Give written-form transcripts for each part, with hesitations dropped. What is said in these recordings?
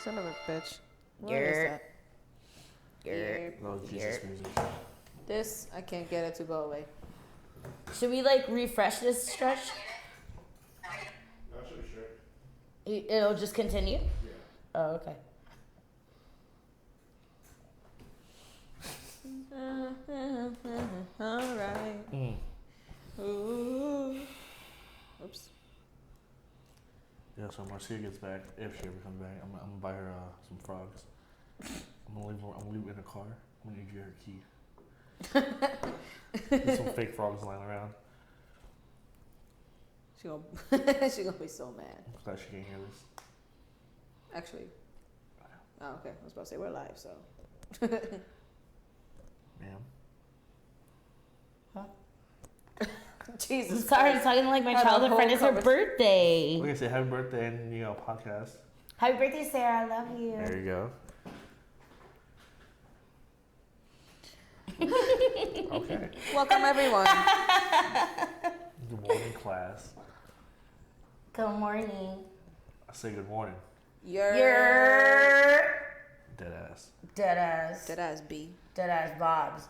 Son of a bitch. What is that? No, Jesus music. This, I can't get it to go away. Should we like refresh this stretch? No, should be sure. It'll just continue? Yeah. Oh, okay. All right. Ooh. Oops. Yeah, so Marcia gets back, if she ever comes back, I'm gonna buy her some frogs. I'm gonna leave her in the car. I'm gonna give you her key. There's some fake frogs lying around. She gonna be so mad. I'm glad she can't hear this. Actually. Oh, okay. I was about to say we're live, so. Ma'am. Huh? Jesus. I'm sorry, I'm talking like my childhood friend. It's her birthday. Okay, say happy birthday and podcast. Happy birthday, Sarah. I love you. There you go. Okay. Welcome everyone. Good morning, class. Good morning. I say good morning. You're Dead ass. Dead ass. dead ass B. Dead ass Bobs.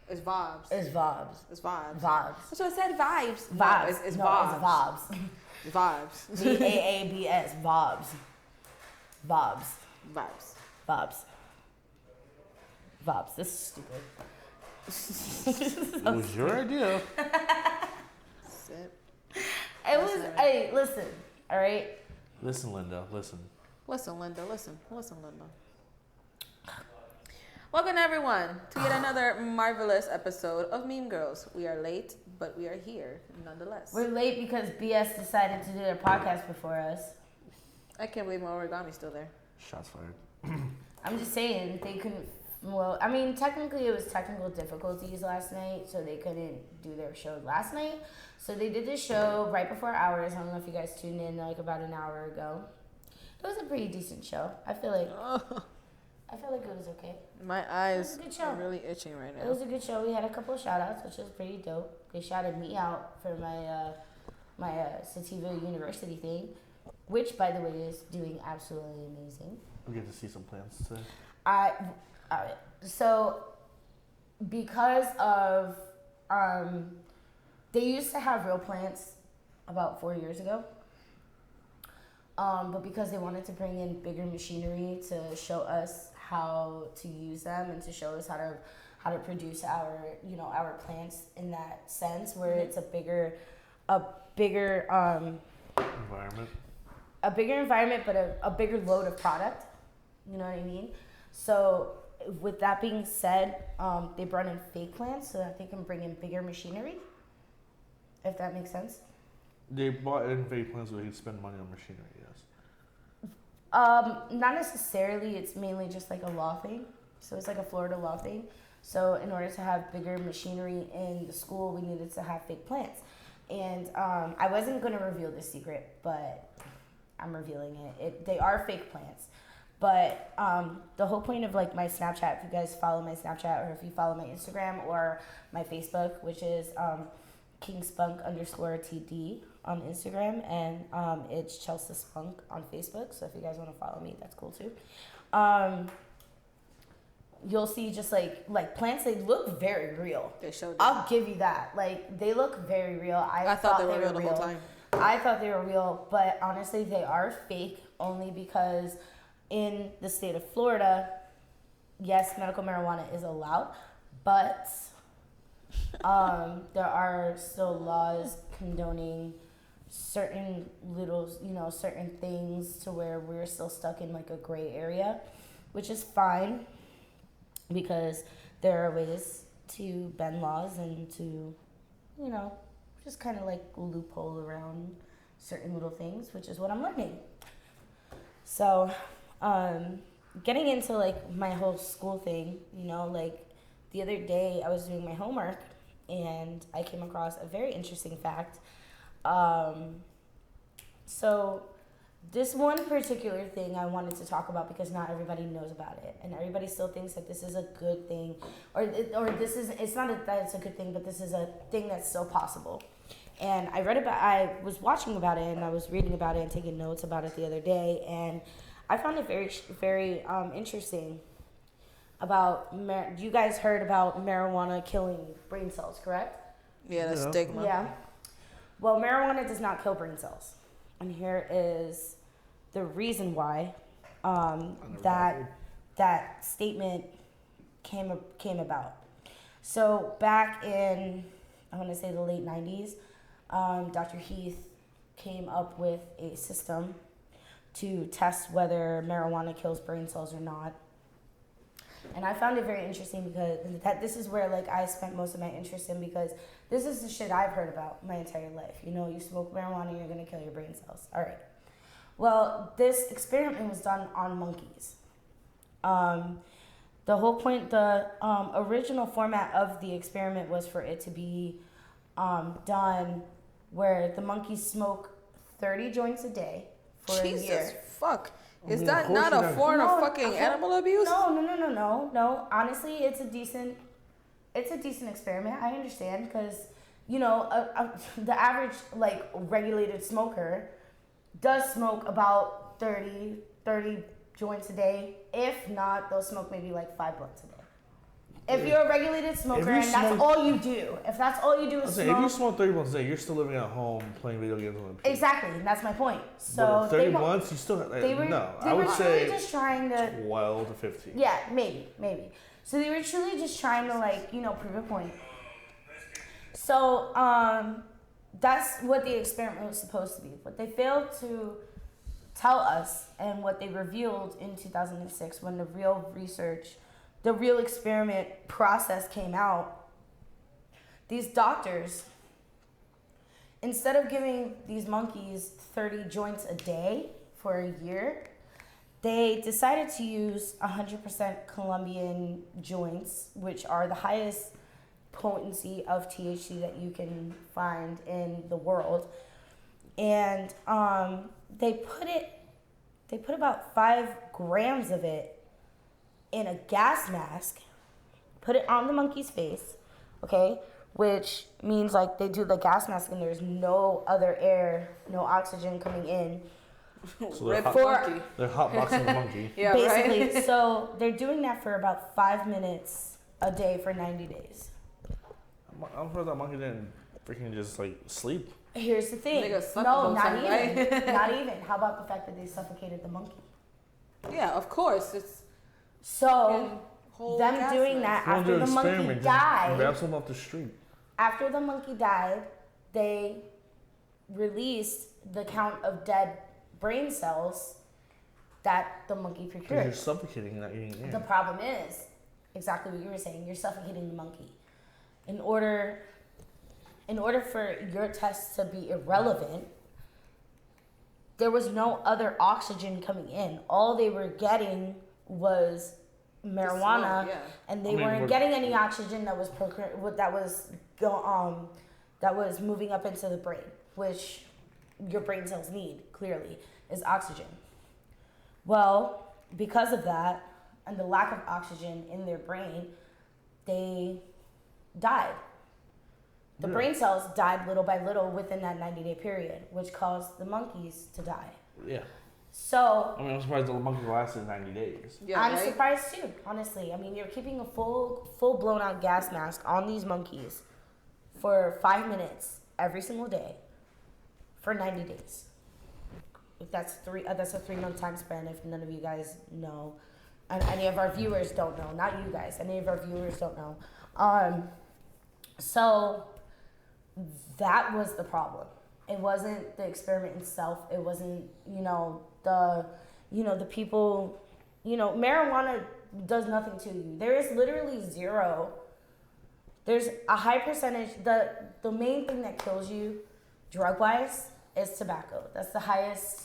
It's vibes. It's Vobs. It's vibes. Vobs. So I said vibes. Vobs. No, it's no, vibes. It's Vibes. VAABS. Vobs. Vobs. Vibes. Vobs. Vobs. This is stupid. It was your idea. Sit. It was. Hey, listen. All right. Listen, Linda. Listen. Listen, Linda. Listen, Linda. Welcome everyone to yet another marvelous episode of Meme Girls. We are late, but we are here nonetheless. We're late because BS decided to do their podcast before us. I can't believe my origami's still there. Shots fired. I'm just saying they couldn't. Well, I mean, technically it was technical difficulties last night, so they couldn't do their show last night. So they did the show right before ours. I don't know if you guys tuned in like about an hour ago. It was a pretty decent show. I feel like it was okay. My eyes good show. are really itching right now. It was a good show. We had a couple of shout outs, which was pretty dope. They shouted me out for my Sativa University thing, which, by the way, is doing absolutely amazing. We get to see some plants today. So because of they used to have real plants about 4 years ago. But because they wanted to bring in bigger machinery to show us how to use them and to show us how to produce our plants in that sense, where it's a bigger environment, but a bigger load of product. You know what I mean? So with that being said, they brought in fake plants so that they can bring in bigger machinery. If that makes sense. They bought in fake plants so they could spend money on machinery, yes. Not necessarily. It's mainly just like a law thing. So it's like a Florida law thing. So in order to have bigger machinery in the school, we needed to have fake plants. And I wasn't going to reveal this secret, but I'm revealing it. They are fake plants. But the whole point of like my Snapchat, if you guys follow my Snapchat or if you follow my Instagram or my Facebook, which is kingspunk_TD on Instagram, and it's Chelsea Spunk on Facebook. So if you guys want to follow me, that's cool too. You'll see just like plants. They look very real. They showed. I'll give you that. Like they look very real. I thought they were real the whole time. I thought they were real, but honestly, they are fake only because in the state of Florida, yes, medical marijuana is allowed, but there are still laws condoning certain certain things to where we're still stuck in like a gray area, which is fine because there are ways to bend laws and to, just kind of like loophole around certain little things, which is what I'm learning. So, getting into like my whole school thing, like the other day I was doing my homework and I came across a very interesting fact. So this one particular thing I wanted to talk about because not everybody knows about it, and everybody still thinks that this is a good thing, it's not that it's a good thing, but this is a thing that's still possible. And I was watching about it and I was reading about it and taking notes about it the other day, and I found it very interesting about, you guys heard about marijuana killing brain cells, correct? Yeah, the Yeah. stigma. Yeah. Well, marijuana does not kill brain cells. And here is the reason why that statement came about. So back in, I want to say the late 90s, Dr. Heath came up with a system to test whether marijuana kills brain cells or not. And I found it very interesting because this is where like I spent most of my interest in, because this is the shit I've heard about my entire life. You know, you smoke marijuana, you're gonna kill your brain cells. All right. Well, this experiment was done on monkeys. The whole point, the original format of the experiment was for it to be done where the monkeys smoke 30 joints a day for a year. Jesus fuck. Is mean, that of course not you're a not- form No, of fucking animal abuse? No. Honestly, it's a decent experiment. I understand because, you know, the average like regulated smoker does smoke about 30 joints a day. If not, they'll smoke maybe like 5 blunts a day. If you're a regulated smoker and that's all you do, if that's all you do is If smoke. you smoke 30 blunts a day, you're still living at home playing video games on the PC. Exactly, and that's my point. But So at 30 they, blunts, you still like, they were, no. they I were would truly say just trying to 12 to 15. Yeah, maybe. So they were truly just trying to like, you know, prove a point. So that's what the experiment was supposed to be. What they failed to tell us and what they revealed in 2006 when the real experiment process came out, these doctors, instead of giving these monkeys 30 joints a day for a year, they decided to use 100% Colombian joints, which are the highest potency of THC that you can find in the world. And they put about 5 grams of it in a gas mask, put it on the monkey's face, okay? Which means like they do the gas mask and there's no other air, no oxygen coming in. So they're, they're hotboxing the monkey. Yeah, Basically, right? so they're doing that for about 5 minutes a day for 90 days. I'm sure that monkey didn't freaking just like sleep. Here's the thing. Nigga sucked No, the not whole time, even. right? Not even. How about the fact that they suffocated the monkey? Yeah, of course. It's So fucking whole them gas doing mask. that after the monkey died. Grab someone off the street. After the monkey died, they released the count of dead brain cells that the monkey Because procured. you're suffocating and not eating air. The problem is exactly what you were saying. You're suffocating the monkey. In order for your test to be irrelevant, there was no other oxygen coming in. All they were getting was marijuana, smoke, yeah. and they weren't getting any oxygen that was moving up into the brain, which your brain cells need, clearly, is oxygen. Well, because of that and the lack of oxygen in their brain, they died. The brain cells died little by little within that 90-day period, which caused the monkeys to die. Yeah. So I mean, I'm surprised the monkey lasted 90 days. Yeah, I'm right? surprised too, honestly. I mean, you're keeping a full blown out gas mask on these monkeys for 5 minutes every single day for 90 days. If that's a 3-month time span. If none of you guys know, and any of our viewers don't know, not you guys, any of our viewers don't know. So that was the problem. It wasn't the experiment itself. It wasn't, the people, marijuana does nothing to you. There is literally zero. There's a high percentage. The main thing that kills you drug-wise is tobacco. That's the highest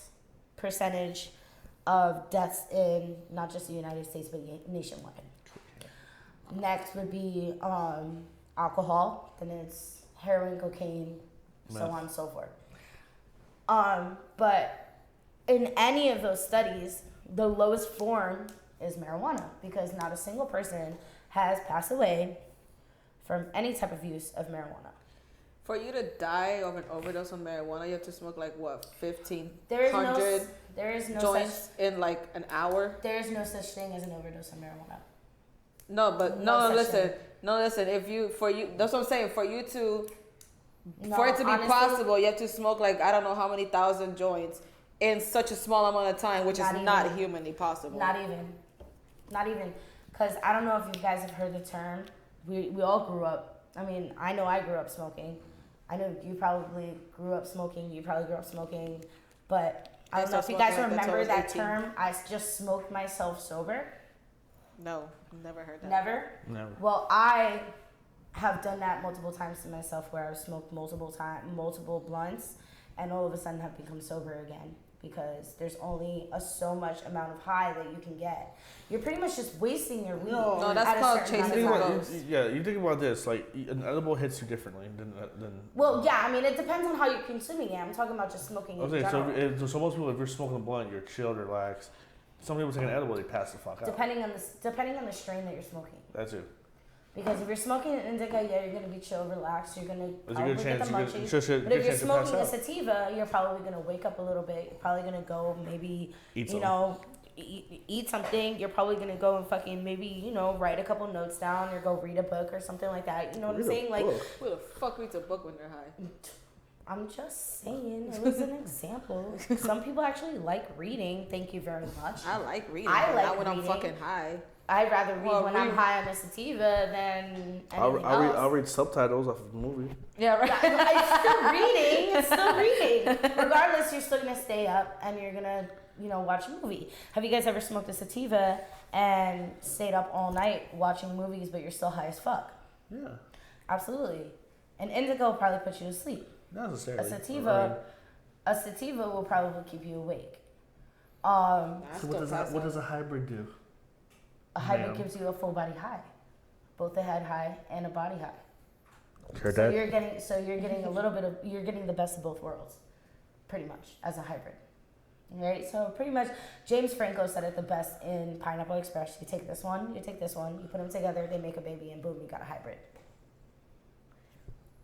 percentage of deaths in not just the United States, but nationwide. Next would be alcohol. Then it's heroin, cocaine, so on and so forth. But in any of those studies, the lowest form is marijuana, because not a single person has passed away from any type of use of marijuana. For you to die of an overdose on marijuana, you have to smoke like what, There is 1,500 no joints in like an hour? There is no such thing as an overdose on marijuana. No, but No such listen, thing. listen. That's what I'm saying. For it to be honestly, possible, you have to smoke like I don't know how many thousand joints in such a small amount of time, which is not humanly possible. Not even, because I don't know if you guys have heard the term. We all grew up. I mean, I know I grew up smoking. I know you probably grew up smoking. You probably grew up smoking, but I don't know if you guys remember that term. I just smoked myself sober. No, never heard that. Never? Never. Well, I have done that multiple times to myself where I've smoked multiple blunts, and all of a sudden have become sober again because there's only so much amount of high that you can get. You're pretty much just wasting your weed. No, that's called chasing ghosts. Yeah, you think about this, like an edible hits you differently than. Well, yeah, I mean, it depends on how you're consuming it. I'm talking about just smoking in general. So most people, if you're smoking a blunt, you're chilled, relaxed. Some people take an edible, they pass the fuck out. Depending on the strain that you're smoking. That's it. Because if you're smoking an indica, yeah, you're gonna be chill, relaxed. You're gonna probably get the munchies. But if you're smoking a sativa, you're probably gonna wake up a little bit. You're probably gonna go maybe eat something. You're probably gonna go and fucking maybe write a couple notes down or go read a book or something like that. You know what I'm saying? Like, who the fuck reads a book when they're high? I'm just saying, it was an example. Some people actually like reading. Thank you very much. I like reading. Not when I'm fucking high. I'd rather read when I'm high on a sativa than anything else. I'll read subtitles off of the movie. Yeah, right. It's still reading. Regardless, you're still gonna stay up and you're gonna, watch a movie. Have you guys ever smoked a sativa and stayed up all night watching movies, but you're still high as fuck? Yeah. Absolutely. An indica will probably put you to sleep. Not necessarily. A sativa will probably keep you awake. So what does a hybrid do? A hybrid gives you a full body high, both a head high and a body high. Heard so that? you're getting you're getting the best of both worlds, pretty much, as a hybrid. Right? So pretty much, James Franco said it the best in Pineapple Express. You take this one, you take this one, you put them together, they make a baby, and boom, you got a hybrid.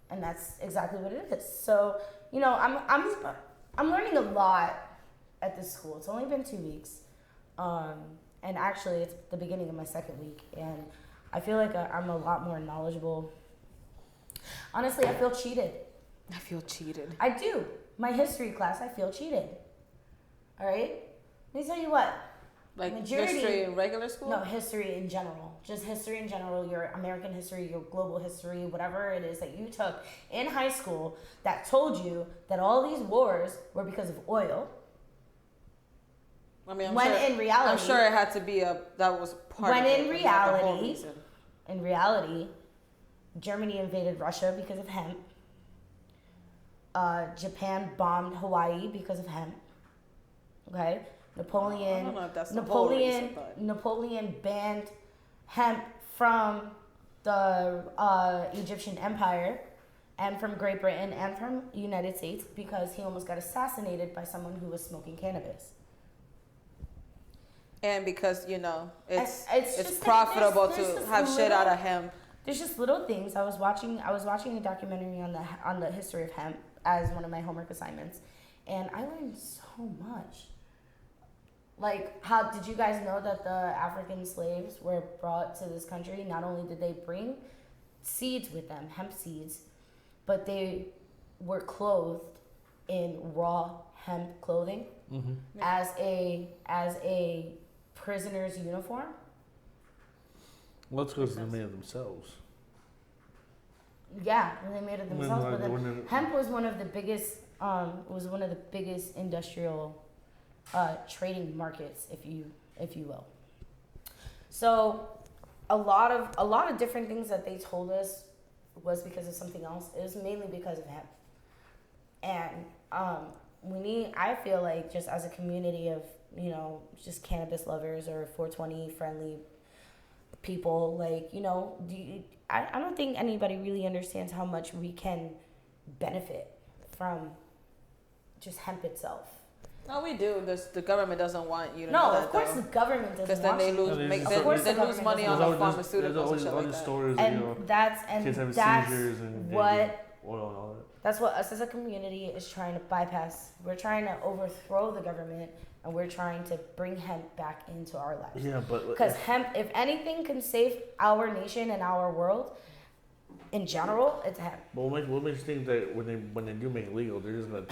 And that's exactly what it is. So I'm learning a lot at this school. It's only been 2 weeks. And actually, it's the beginning of my second week, and I feel like I'm a lot more knowledgeable. Honestly, I feel cheated. I do. My history class, I feel cheated. All right? Let me tell you what. Like history in regular school? No, history in general. Just history in general, your American history, your global history, whatever it is that you took in high school that told you that all these wars were because of oil. I mean, in reality, I'm sure it had to be that was part of it. In reality, Germany invaded Russia because of hemp. Japan bombed Hawaii because of hemp. Okay, I don't know if that's Napoleon banned hemp from the Egyptian Empire and from Great Britain and from the United States because he almost got assassinated by someone who was smoking cannabis. And because it's profitable to have shit out of hemp. There's just little things. I was watching a documentary on the history of hemp as one of my homework assignments, and I learned so much. Like, how did you guys know that the African slaves were brought to this country? Not only did they bring seeds with them, hemp seeds, but they were clothed in raw hemp clothing as a prisoner's uniform. Well, it's because they made it themselves. Yeah, they made it themselves. But then hemp was one of the biggest industrial trading markets, if you will. So a lot of different things that they told us was because of something else. It was mainly because of hemp. And I feel like just as a community of, just cannabis lovers or 420 friendly people, like, I don't think anybody really understands how much we can benefit from just hemp itself. No, we do. The government doesn't want you to know No, that, of course though. the government doesn't Because then they lose money on the pharmaceuticals and shit like that. Stories and of, that's kids having that's seizures and what oil and all that. That's what us as a community is trying to bypass. We're trying to overthrow the government, and we're trying to bring hemp back into our lives. Yeah, but because hemp, if anything can save our nation and our world in general, it's hemp. But what makes you think that when they do make it legal, they're just gonna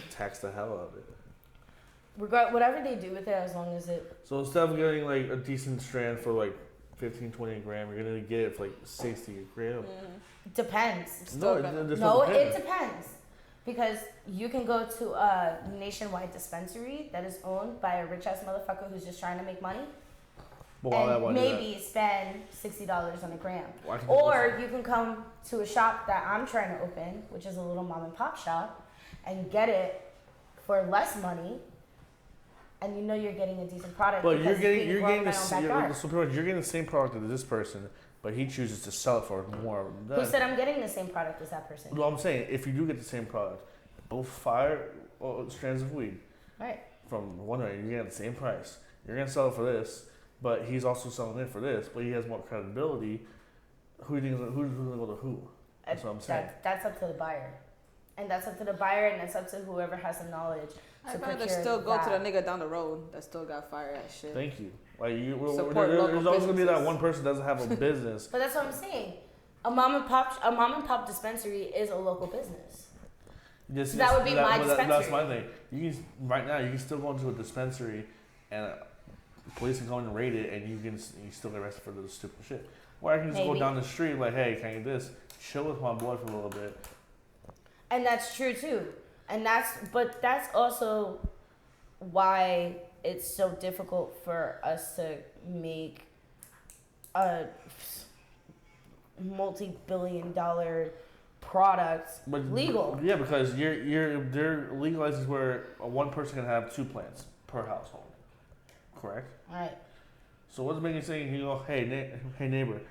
tax the hell out of it? Whatever they do with it, as long as it. So instead of getting like a decent strand for like 15, 20 a gram, you're gonna get it for like 60 a gram. Depends. No, it depends. Because you can go to a nationwide dispensary that is owned by a rich ass motherfucker who's just trying to make money. And maybe spend $60 on a gram. Or you can come to a shop that I'm trying to open, which is a little mom and pop shop, and get it for less money. And you know you're getting a decent product. But you're getting the same product as this person, but he chooses to sell it for more. Who said I'm getting the same product as that person? Well, I'm saying if you do get the same product, both fire strands of weed, right? From one way, you get the same price. You're gonna sell it for this, but he's also selling it for this. But he has more credibility. Who's gonna go to who? That's what I'm saying. That's up to the buyer, and that's up to the buyer, and that's up to whoever has the knowledge. I'd rather still go to the nigga down the road that still got fire at shit. Thank you. Like there's always gonna be that one person that doesn't have a business. But that's what I'm saying. A mom and pop dispensary is a local business. So that would be my dispensary. That's my thing. You can still go into a dispensary and police can go in and raid it, and you still get arrested for this stupid shit. Or I can just go down the street like, hey, can I get this? Chill with my boy for a little bit. And that's true too. And that's also why it's so difficult for us to make a multi-billion-dollar product legal. Yeah, because they're legalizing where one person can have 2 plants per household. Correct? Right. So what's making you say, hey neighbor,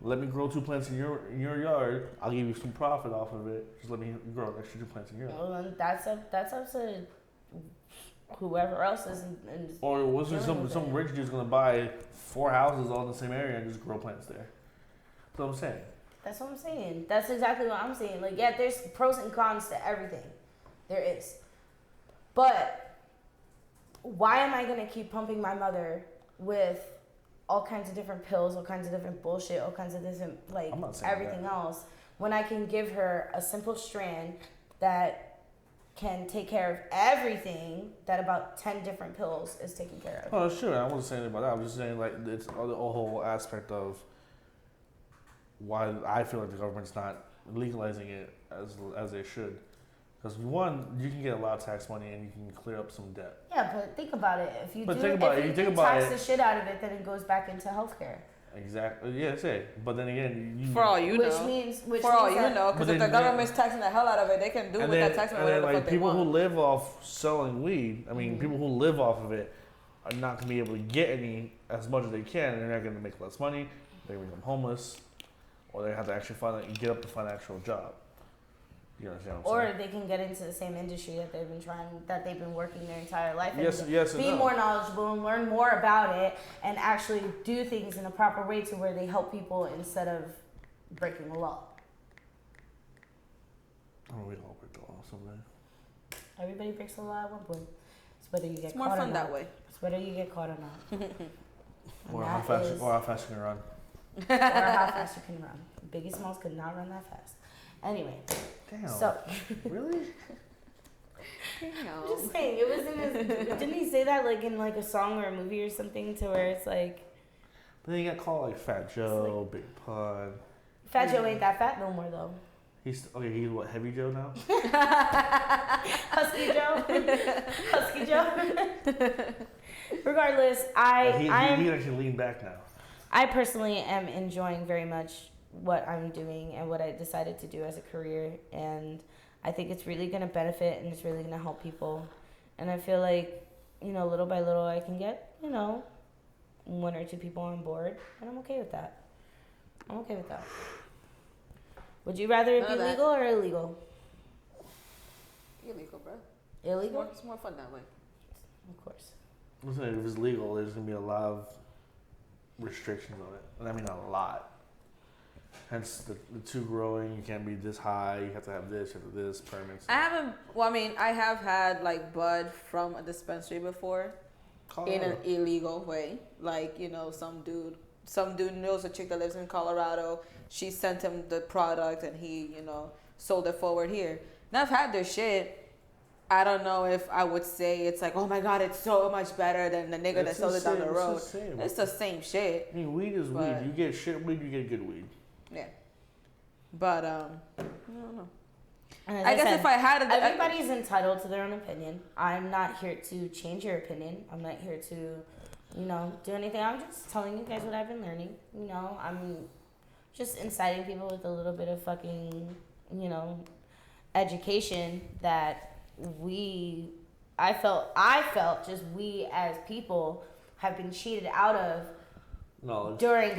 let me grow 2 plants in your yard. I'll give you some profit off of it. Just let me grow an extra 2 plants in your yard. Well, that's up to whoever else is. Or was there some rich dude's gonna buy 4 houses all in the same area and just grow plants there? That's what I'm saying. That's what I'm saying. That's exactly what I'm saying. Like, yeah, there's pros and cons to everything. There is. But why am I gonna keep pumping my mother with all kinds of different pills, all kinds of different bullshit, all kinds of different, like, everything else, when I can give her a simple strand that can take care of everything that about 10 different pills is taking care of? Oh, sure. I wasn't saying about that. I'm just saying, like, it's a whole aspect of why I feel like the government's not legalizing it as they should. Because one, you can get a lot of tax money and you can clear up some debt. Yeah, but think about it. If you tax the shit out of it, then it goes back into healthcare. Exactly. Yeah, say. But then again, for all you know, because if the government's taxing the hell out of it, they can do with that tax money whatever the fuck they want. People who live off selling weed, people who live off of it, are not gonna be able to get any as much as they can, and they're not gonna make less money. They're gonna become homeless, or they have to actually get up to find an actual job. You understand what I'm saying? Or they can get into the same industry that they've been working their entire life and be more knowledgeable and learn more about it and actually do things in a proper way to where they help people instead of breaking the law. Oh, we all break the law someday. Everybody breaks the law at one point. It's whether you get it's caught more fun or not. that way. It's whether you get caught or not. Or how fast you can run. Or how fast you can run. Biggie Smalls could not run that fast. Anyway. Damn. So really? Damn. I'm just saying, it was in his. Didn't he say that like in like a song or a movie or something to where it's like? But then you got called like Fat Joe, like, Big Pun. Fat Joe ain't that fat no more though. He's what? Heavy Joe now? Husky Joe. Husky Joe. Regardless, he can actually lean back now. I personally am enjoying very much what I'm doing and what I decided to do as a career, and I think it's really going to benefit and it's really going to help people. And I feel like, little by little I can get, 1 or 2 people on board, and I'm okay with that. Would you rather it be legal or illegal? Illegal, bro. Illegal? It's more fun that way. Of course. I'm saying if it's legal, there's going to be a lot of restrictions on it. And I mean a lot. Hence the two growing. You can't be this high. You have to have this. You have to have this permits. I haven't. Well, I mean, I have had like bud from a dispensary before, in an illegal way. Like some dude knows a chick that lives in Colorado. She sent him the product, and he sold it forward here. And I've had their shit. I don't know if I would say it's like, oh my god, it's so much better than the nigga that sold it down the road. It's the same shit. I mean, weed is weed. You get shit weed, you get good weed. Yeah. But I don't know. I guess if I had everybody's entitled to their own opinion. I'm not here to change your opinion. I'm not here to, do anything. I'm just telling you guys what I've been learning. I'm just inciting people with a little bit of fucking, education that I felt just we as people have been cheated out of knowledge during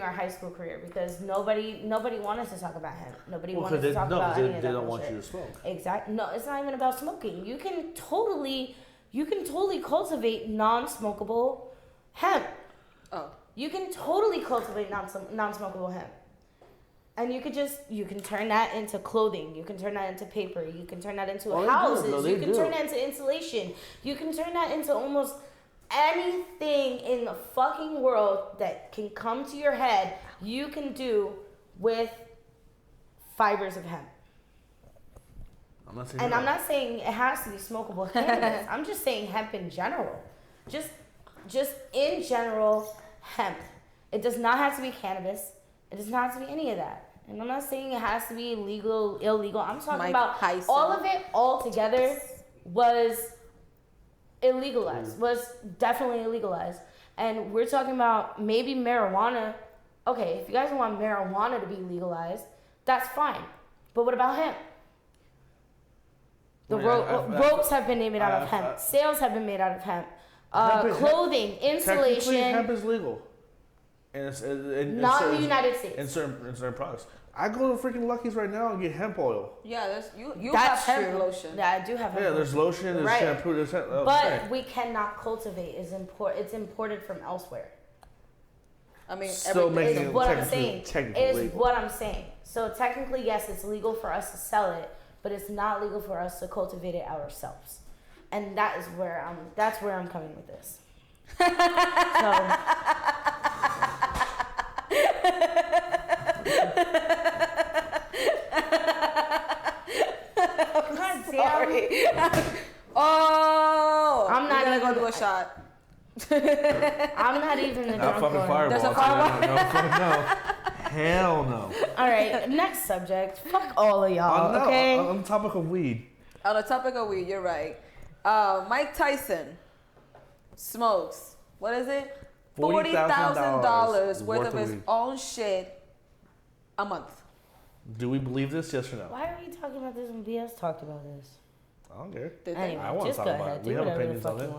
our high school career, because nobody wanted to talk about him. Nobody wanted to talk about any of that. They don't want you to smoke. Exactly. No, it's not even about smoking. You can totally cultivate non-smokable hemp. Oh. You can totally cultivate non-smokable hemp. And you can turn that into clothing. You can turn that into paper. You can turn that into houses. You can turn that into insulation. You can turn that into almost anything in the fucking world that can come to your head, you can do with fibers of hemp. I'm not saying it has to be smokable cannabis. I'm just saying hemp in general. Just in general, hemp. It does not have to be cannabis. It does not have to be any of that. And I'm not saying it has to be legal, illegal. I'm talking about Tyson. All of it all together was illegalized, was definitely illegalized. And we're talking about maybe marijuana. Okay, if you guys want marijuana to be legalized, that's fine. But what about hemp? Ropes have been made out of hemp. Sails have been made out of hemp. Clothing, insulation. Hemp is legal. Not in the United States. In certain products. I go to freaking Lucky's right now and get hemp oil. Yeah, you have hemp lotion. Yeah, I do have hemp. Yeah, there's lotion, there's shampoo, there's hemp. But we cannot cultivate. It's imported from elsewhere. I mean, still making is what I'm saying. Is what I'm saying. So technically, yes, it's legal for us to sell it, but it's not legal for us to cultivate it ourselves. And that's where I'm coming with this. So. Sorry. Oh, I'm not gonna go do a shot. I'm not even the drunk one. There's a fireball. No. Hell no. All right, next subject. Fuck all of y'all. Okay. On the topic of weed. On the topic of weed, you're right. Mike Tyson smokes. What is it? $40,000 worth of his own shit a month. Do we believe this? Yes or no? Why are we talking about this when BS talked about this? I don't care. Anyway, I want to talk about it. We have opinions on it.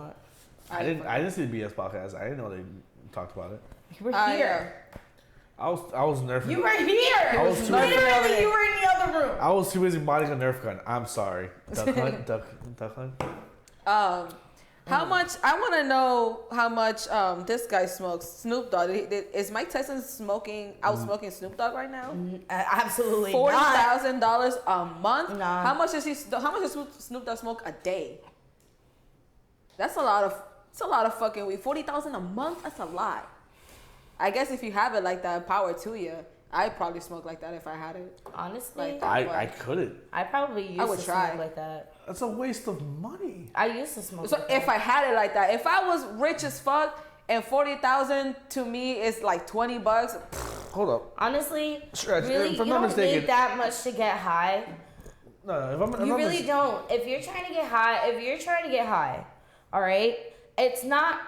I didn't see the BS podcast. I didn't know they talked about it. You were here. I was nerfing. You were here. Literally, you were in the other room. I was too busy buying a Nerf gun. I'm sorry. Duck hunt. Duck hunt. How much? I want to know how much this guy smokes. Snoop Dogg. Is Mike Tyson outsmoking Snoop Dogg right now? Absolutely $40,000 a month. Nah. How much does Snoop Dogg smoke a day? That's a lot of fucking weed. $40,000 a month. That's a lot. I guess if you have it like that, power to you. I'd probably smoke like that if I had it. Honestly, like I couldn't. I probably used to smoke like that. That's a waste of money. I used to smoke. So like if that. I had it like that, if I was rich as fuck and 40,000 to me is like $20. Hold up. Honestly, Stretch. really, you don't need that much to get high. No, you really don't. If you're trying to get high, all right, it's not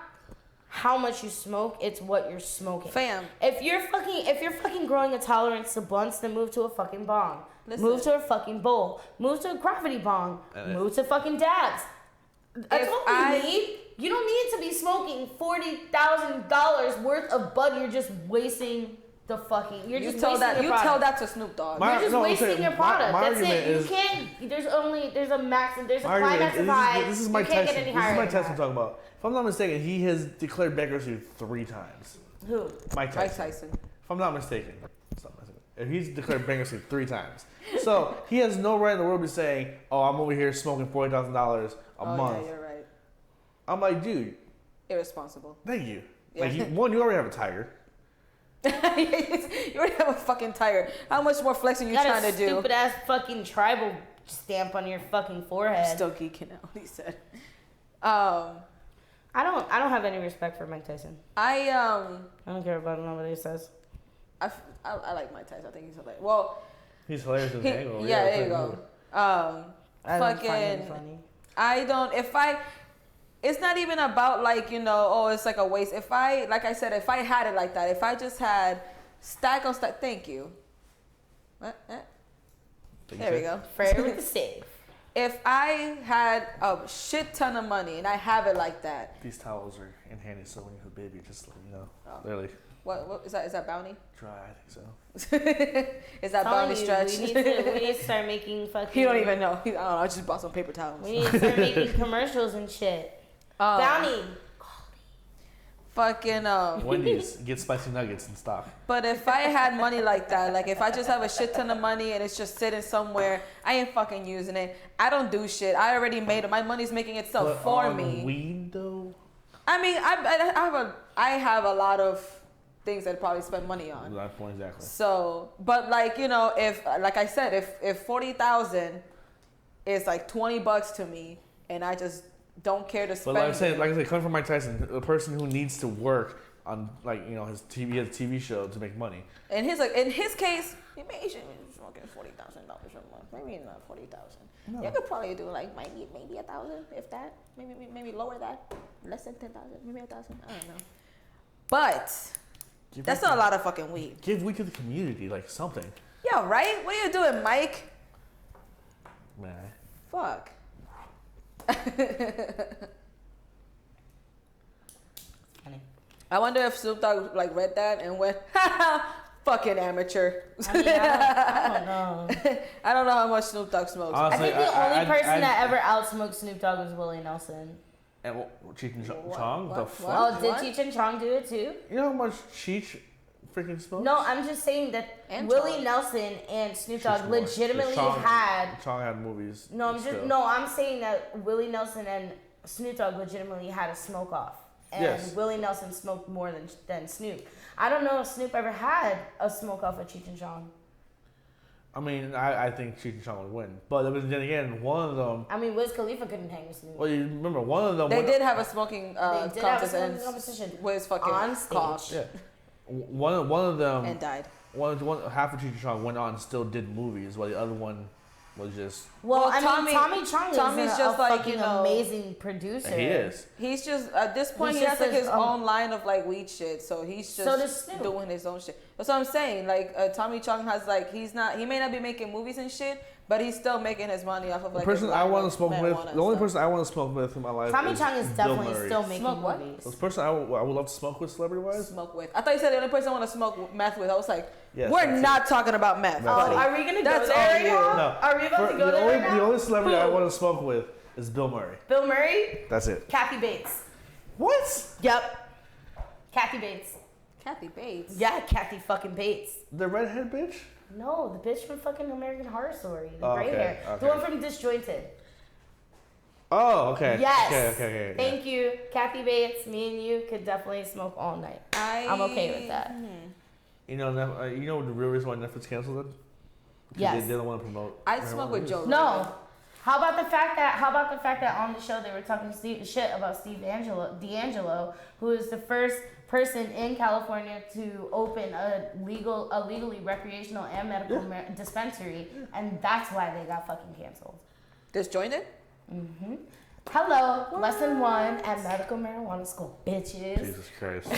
how much you smoke, it's what you're smoking. Fam. If you're fucking growing a tolerance to blunts, then move to a fucking bong. Listen. Move to a fucking bowl. Move to a gravity bong. Move to fucking dabs. That's what we need. You don't need to be smoking $40,000 worth of bud. You're just wasting the fucking. You're just wasting your product. You tell that to Snoop Dogg. You're just wasting your product. My That's it. You can't. There's a max. There's a climax of high. This is Mike Tyson. This is Mike Tyson talking about. If I'm not mistaken, he has declared bankruptcy 3 times. Who? Mike Tyson. If I'm not mistaken. and he's declared bankruptcy 3 times. So he has no right in the world to be saying, "Oh, I'm over here smoking $40,000 a month." Yeah, you're right. I'm like, dude, irresponsible. Thank you. Yeah. Like, you already have a tiger. You already have a fucking tiger. How much more flexing you trying to do? Stupid ass fucking tribal stamp on your fucking forehead. Still geeking out. He said. I don't have any respect for Mike Tyson. I don't care about what he says. I like Mike Tyson. I think he's hilarious. Well, he's hilarious in the angle. Yeah, there you go. I don't fucking. find him funny. I don't. It's not even about like, oh, it's like a waste. Like I said, if I had it like that, if I just had stack on stack, thank you. There we go. Fair with the save. If I had a shit ton of money and I have it like that. These towels are in handy, so when you have a baby, just let me know. Literally. What is that? Is that Bounty? Dry, I think so. Is that Bounty stretch? We need to start making fucking. He don't even know. I don't know. I just bought some paper towels. We need to start making commercials and shit. Bounty. Fucking Wendy's, get spicy nuggets in stock. But if I had money like that, like if I just have a shit ton of money and it's just sitting somewhere, I ain't fucking using it. I don't do shit. I already made it. My money's making itself for me. Weed though. I mean, I have a lot of things I'd probably spend money on. Exactly. So, but like if like I said, if 40,000 is like $20 to me, and I just don't care to spend. But like I said, coming from Mike Tyson, a person who needs to work on his TV show to make money. And in his case, he should be smoking $40,000 a month. Maybe not 40,000. No. You could probably do like maybe 1,000, if that. Maybe lower that, less than 10,000, maybe 1,000. I don't know. But that's not a lot of fucking weed. Give weed to the community, like something. Yeah, right. What are you doing, Mike? Man. Fuck. Funny. I wonder if Snoop Dogg like read that and went, fucking amateur. I mean, I don't know. I don't know how much Snoop Dogg smokes. Honestly, I think the only person that ever outsmoked Snoop Dogg was Willie Nelson. And Cheech and Chong? The fuck? Oh, did Cheech and Chong do it too? You know how much Cheech freaking smokes? No, I'm just saying that Willie Nelson and Snoop Dogg legitimately had. Chong had movies. I'm saying that Willie Nelson and Snoop Dogg legitimately had a smoke off, and Willie Nelson smoked more than Snoop. I don't know if Snoop ever had a smoke off with Cheech and Chong. I mean, I think Cheech and Chong would win, but then again, one of them. I mean, Wiz Khalifa couldn't hang with Snoop. Well, you remember one of them. They did have a smoking competition. Wiz fucking on stage. coughed. Yeah. One of them and died. One half of Cheech and Chong went on and still did movies, while the other one was just. Well, Tommy Chong is just a like fucking amazing producer. He is. He's just at this point he has like his own line of like weed shit, so he's just doing his own shit. That's what I'm saying. Like Tommy Chong has like he may not be making movies and shit, but he's still making his money off of like. The person I want to smoke with, the only person I want to smoke with in my life. Tommy Chong is definitely still making movies. The person I would love to smoke with, celebrity wise. Smoke with. I thought you said the only person I want to smoke meth with. I was like, yes, we're not talking about meth. Buddy. Are we gonna go there? No. Are we about to go there right now? The only celebrity I want to smoke with is Bill Murray. Bill Murray? That's it. Kathy Bates. What? Yep. Kathy Bates. Kathy Bates? Yeah, Kathy fucking Bates. The redhead bitch? No, the bitch from fucking American Horror Story. The gray hair. Okay. The one from Disjointed. Oh, okay. Yes. Okay. Thank you. Kathy Bates, me and you could definitely smoke all night. I'm okay with that. You know the real reason why Netflix canceled it? Yes. They didn't want to promote. I'd smoke with Joe. No. How about the fact that on the show they were talking shit about Steve D'Angelo, who is the first person in California to open a legally recreational and medical dispensary, and that's why they got fucking canceled. Disjointed? Mm-hmm. Hello, lesson 1 at medical marijuana school, bitches. Jesus Christ.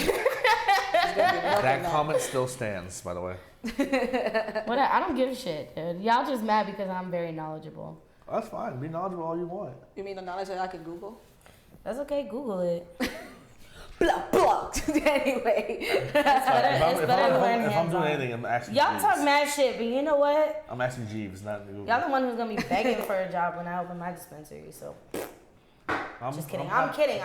That comment still stands, by the way. I don't give a shit, dude. Y'all just mad because I'm very knowledgeable. That's fine. Be knowledgeable all you want. You mean the knowledge that I can Google? That's okay. Google it. Blah. Anyway. If I'm doing anything, I'm asking Y'all Jeeves. talk mad shit, but you know what? I'm asking Jeeves, not Google. Y'all the one who's going to be begging for a job when I open my dispensary, so... Just kidding. I'm kidding.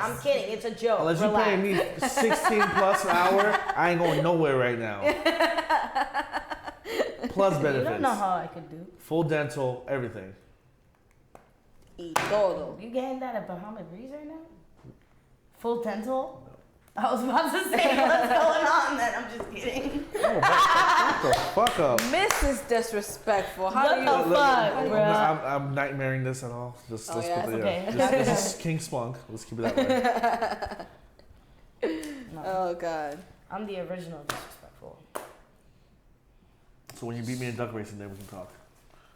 It's a joke. Unless Relax. you pay me 16 plus an hour, I ain't going nowhere right now. plus benefits. You don't know how I could do. Full dental, everything. Y todo. You getting that at Bahama Breeze right now? Full dental? No. I was about to say what's going on then. I'm just kidding. Oh, what the fuck up? Miss is disrespectful. How What do you? the fuck, bro? I'm nightmaring this at all. Just, Oh, yeah, put it, okay. This is King Spunk. Let's keep it that way. No. Oh God. I'm the original disrespectful. So when you beat me in duck racing, then we can talk.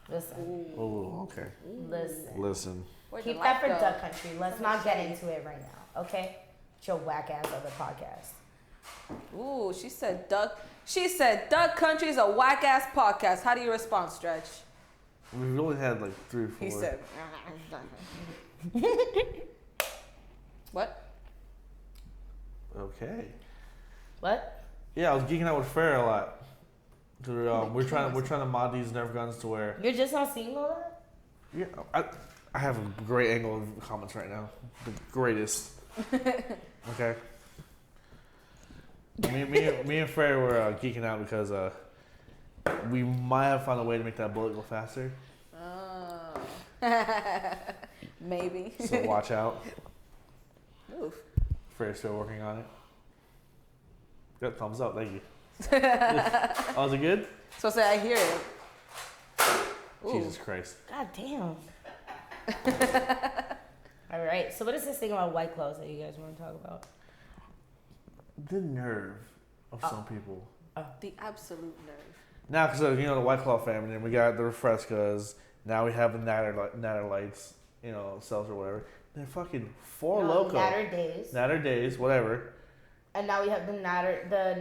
Listen. Oh, okay. Listen. Where'd Keep the that light for go? Duck Country. Let's not get into it right now, okay? It's your whack ass other podcast. Ooh, she said Duck. She said Duck Country is a whack ass podcast. How do you respond, Stretch? We've only had like 3 or 4. He said. What? Okay. What? Yeah, I was geeking out with Fair a lot. We're trying to mod these Nerf guns to where. You're just not seeing all that? Yeah, I have a great angle of comments right now. The greatest. Okay. Me and Frey were geeking out because we might have found a way to make that bullet go faster. Oh. Maybe. So watch out. Oof. Frey's still working on it. Good, thumbs up, thank you. Oh, was it good? So say I hear it. Ooh. Jesus Christ. God damn. All right. So what is this thing about White Claws that you guys want to talk about? The nerve of some people. The absolute nerve. Now, because the White Claw family, and we got the Refrescas. Now we have the Natter Lights, cells or whatever. They're fucking Four Loko. Natter Days, whatever. And now we have the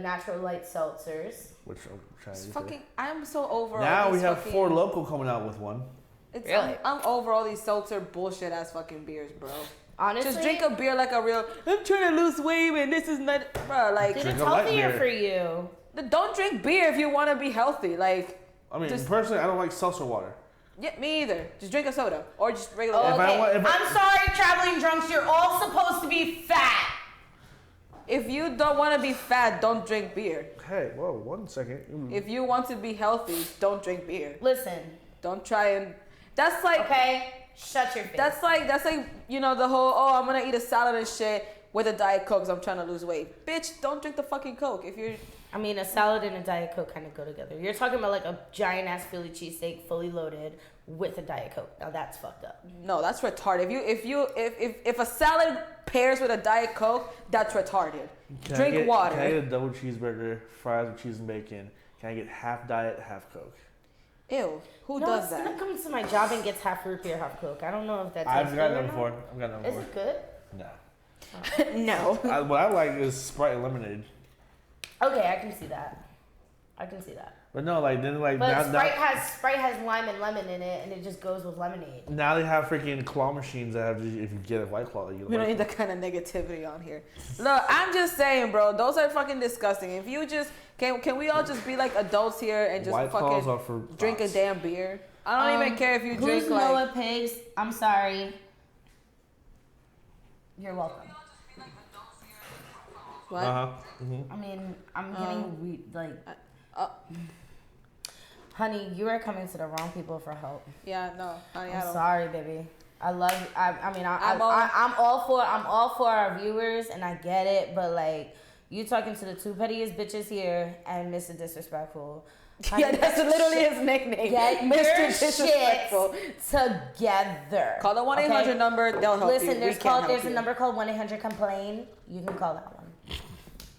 Natural Light Seltzers. Which I'm trying to Fucking, I'm so over. Now all we these have fucking, Four Loko coming out with one. Really? I'm over all these seltzer bullshit ass fucking beers, bro. Honestly, just drink a beer like a real. I'm trying to lose weight, and this is not, bro. Like, it's Drink a light healthier beer. for you. don't drink beer if you want to be healthy. Like, I mean, just- personally, I don't like seltzer water. yeah, me either. Just drink a soda or just regular. Oh, If I okay. want- if I- I'm sorry, traveling drunks. You're all supposed to be fat. If you don't want to be fat, don't drink beer. Hey, whoa, 1 second. If you want to be healthy, don't drink beer. Listen, Don't try and. That's like. okay? Shut your face. That's like the whole I'm gonna eat a salad and shit with a Diet Coke 'cause I'm trying to lose weight. Bitch, don't drink the fucking Coke if you're. I mean, a salad and a Diet Coke kind of go together. You're talking about like a giant ass Philly cheesesteak, fully loaded, with a Diet Coke. Now that's fucked up. No, that's retarded. If a salad pairs with a Diet Coke, that's retarded. Drink water. Can I get a double cheeseburger, fries with cheese and bacon? Can I get half diet, half Coke? Ew, who No, does someone that? comes to my job and gets half root beer, half Coke. I don't know if that's. I've gotten that or before. not. I've gotten that Is before. it good? Nah. No. What I like is Sprite and lemonade. Okay, I can see that. But no, like then like But now, Sprite has lime and lemon in it, and it just goes with lemonade. now they have freaking claw machines that have if you get a White Claw, you We don't need that kind of negativity on here. Look, I'm just saying, bro. Those are fucking disgusting. If you just can we all just be like adults here and just White Claws are fucking for drink a bots. damn beer? I don't even care if you drink Who's like. Noah Pigs? I'm sorry. You're welcome. What? I mean, I'm getting like. uh, Honey, you are coming to the wrong people for help. Yeah, no, honey, I I'm don't. sorry, baby. I love. I'm I'm all for our viewers, and I get it. But like, you talking to the two pettiest bitches here, and Mr. Disrespectful. Honey, Yeah, that's literally his nickname. Get Mr. your Disrespectful. shit together. Call the 1-800 number. They'll help you. Listen, We can't help there's you. a number called 1-800-COMPLAIN. You can call that one.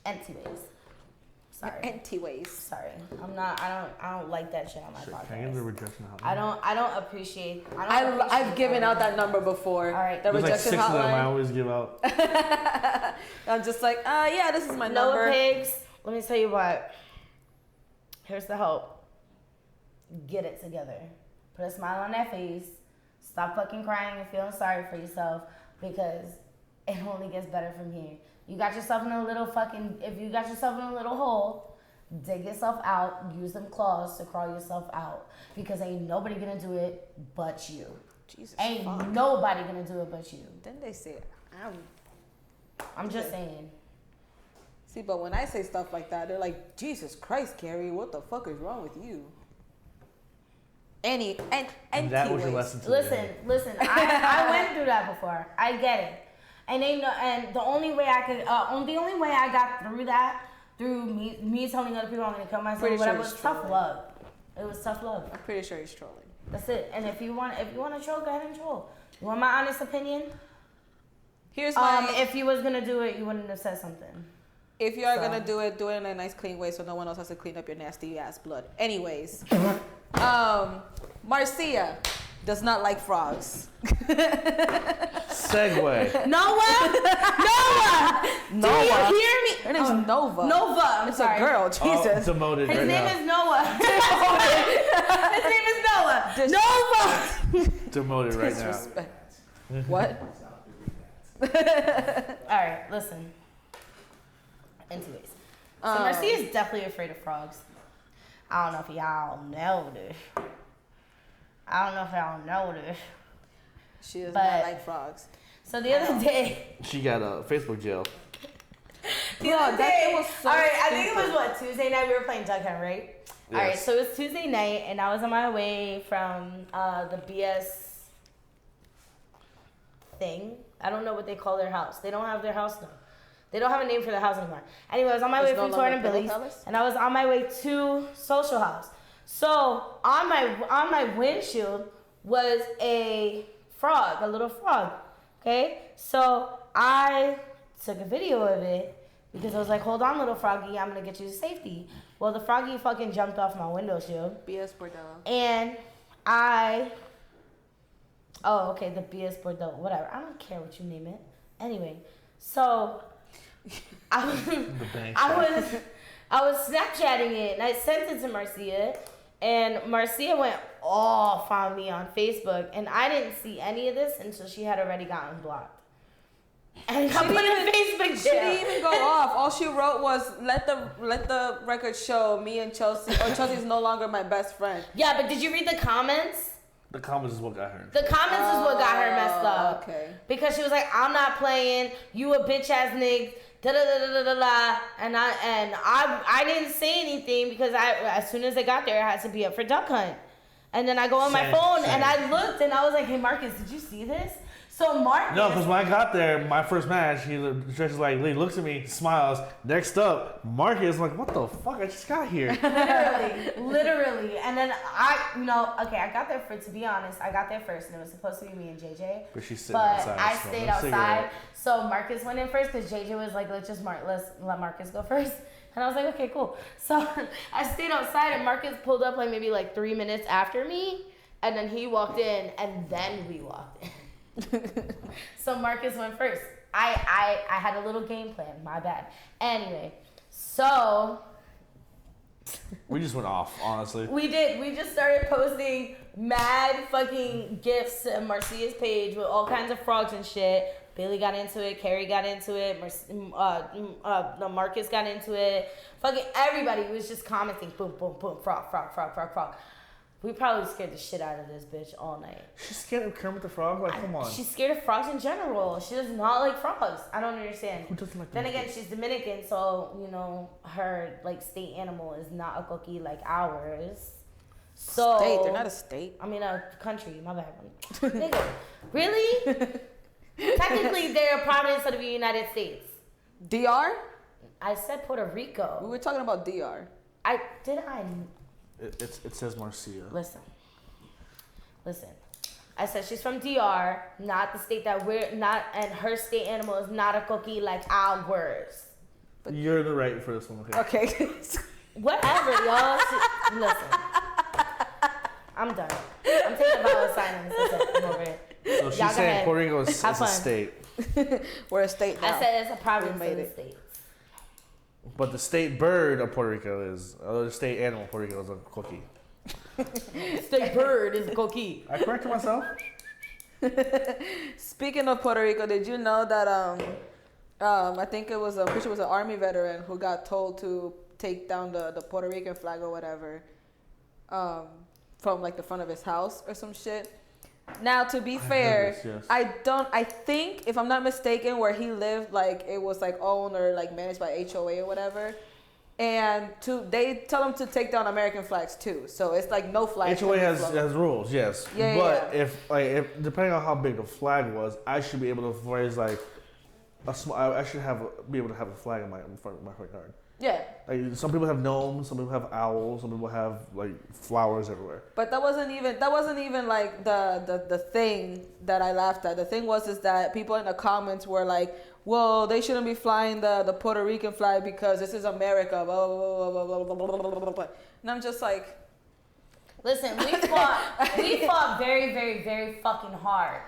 Anyways. Sorry. Anyways. Sorry. I don't like that shit on my Can I get the podcast. rejection hotline? I don't appreciate. I've given out that number before. All right. The There's like rejection 6 of them I hotline. always give out. I'm just like, yeah, this is my Noah number. Pigs, let me tell you what. Here's the hope. Get it together. Put a smile on that face. Stop fucking crying and feeling sorry for yourself, because it only gets better from here. You got yourself in a little if you got yourself in a little hole, dig yourself out, use them claws to crawl yourself out, because ain't nobody gonna do it but you. Jesus Ain't fuck. nobody gonna do it but you. Then they say, I'm just saying. See, but when I say stuff like that, they're like, Jesus Christ, Carrie, what the fuck is wrong with you? And that was your lesson today. Listen. I went through that before. I get it. And the only way I got through that, through me telling other people I'm gonna kill myself, whatever, was tough love. It was tough love. I'm pretty sure he's trolling. That's it. And if you want to troll, go ahead and troll. You want my honest opinion? Here's my. If you was gonna do it, you wouldn't have said something. If you are gonna do it in a nice, clean way, so no one else has to clean up your nasty ass blood. Anyways, Marcia does not like frogs. Segue. Noah. Do you hear me? Her name's Nova. Nova. I'm sorry. A girl. Jesus. Demoted. His name is Noah. His name is Noah. Nova. Demoted right Disrespect. What? All right, listen. Anyways, so Marcia is definitely afraid of frogs. I don't know if y'all know this. She does not like frogs. So the other day, she got a Facebook jail. The other day, was so all right, stupid. I think it was Tuesday night. We were playing Duck Hunt, right? Yes. All right, so it was Tuesday night, and I was on my way from the BS thing. I don't know what they call their house. They don't have their house now. They don't have a name for their house anymore. Anyway, I was on my way from Torn and Billy's, and I was on my way to Social House. So on my windshield was a frog, a little frog. Okay, so I took a video of it because I was like, "Hold on, little froggy, I'm gonna get you to safety." Well, the froggy fucking jumped off my window shield. BS Bordello. And the BS Bordello, whatever. I don't care what you name it. Anyway, so I was Snapchatting it, and I sent it to Marcia, and Marcia went off on me on Facebook, and I didn't see any of this until she had already gotten blocked. And I put in Facebook jail. She didn't even go off. All she wrote was, let the record show me and Chelsea, or Chelsea's no longer my best friend. Yeah, but did you read the comments? The comments is what got her. The comments is what got her messed up. Okay. Because she was like, I'm not playing, you a bitch ass nigga, da da da da da da, and I didn't say anything because as soon as I got there, I had to be up for Duck Hunt. And then I go on my phone and I looked and I was like, hey Marcus, did you see this? So Marcus. No, because when I got there, my first match, he just like Lee looks at me, smiles. Next up, Marcus, like, what the fuck? I just got here. literally. And then I got there to be honest, I got there first and it was supposed to be me and JJ. But she's sitting outside. I stayed outside. So Marcus went in first because JJ was like, let's let Marcus go first. And I was like, okay, cool. So I stayed outside and Marcus pulled up like maybe 3 minutes after me. And then he walked in and then we walked in. So Marcus went first. I had a little game plan. My bad. Anyway, so we just went off, honestly. We did. We just started posting mad fucking gifs to Marcia's page with all kinds of frogs and shit. Bailey got into it. Carrie got into it. Marcus got into it. Fucking everybody was just commenting. Boom, boom, boom. Frog, frog, frog, frog, frog. We probably scared the shit out of this bitch all night. She's scared of Kermit the Frog? Like, come on. She's scared of frogs in general. She does not like frogs. I don't understand. Who doesn't like Then again, she's Dominican, so, her, state animal is not a cookie like ours. So state? They're not a state. I mean, a country. My bad. Nigga, really? Technically, they're a province of the United States. DR? I said Puerto Rico. We were talking about DR. It says Marcia. Listen. I said she's from DR, not the state that we're not, and her state animal is not a cookie like ours. But you're the right for this one, okay? Okay. Whatever, y'all. Listen. I'm done. I'm taking a vow of silence. That's it. I'm over it. So she's saying Puerto Rico is a state. We're a state now. I said it's a province of the States. But the state bird of Puerto Rico is, the state animal of Puerto Rico is a cookie. State bird is a cookie. I corrected myself. Speaking of Puerto Rico, did you know that I think it was an Army veteran who got told to take down the Puerto Rican flag or whatever from the front of his house or some shit. Now, to be fair, yes. I think, if I'm not mistaken, where he lived, it was owned or managed by HOA or whatever. And they tell them to take down American flags too. So it's like no flag. HOA has rules, yes. Yeah, but if depending on how big the flag was, I should be able to raise like I should be able to have a flag in my front yard. Yeah. Like some people have gnomes, some people have owls, some people have like flowers everywhere. But that wasn't even like the thing that I laughed at. The thing is that people in the comments were like, "Well, they shouldn't be flying the Puerto Rican flag because this is America." Blah blah blah blah blah blah blah blah blah. And I'm just like, listen, we fought very, very, very fucking hard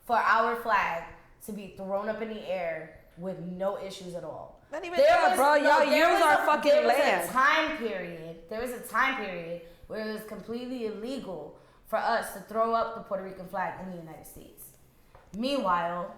for our flag to be thrown up in the air with no issues at all. not even that, bro. Y'all use our fucking land. There was a time period where it was completely illegal for us to throw up the Puerto Rican flag in the United States. Meanwhile,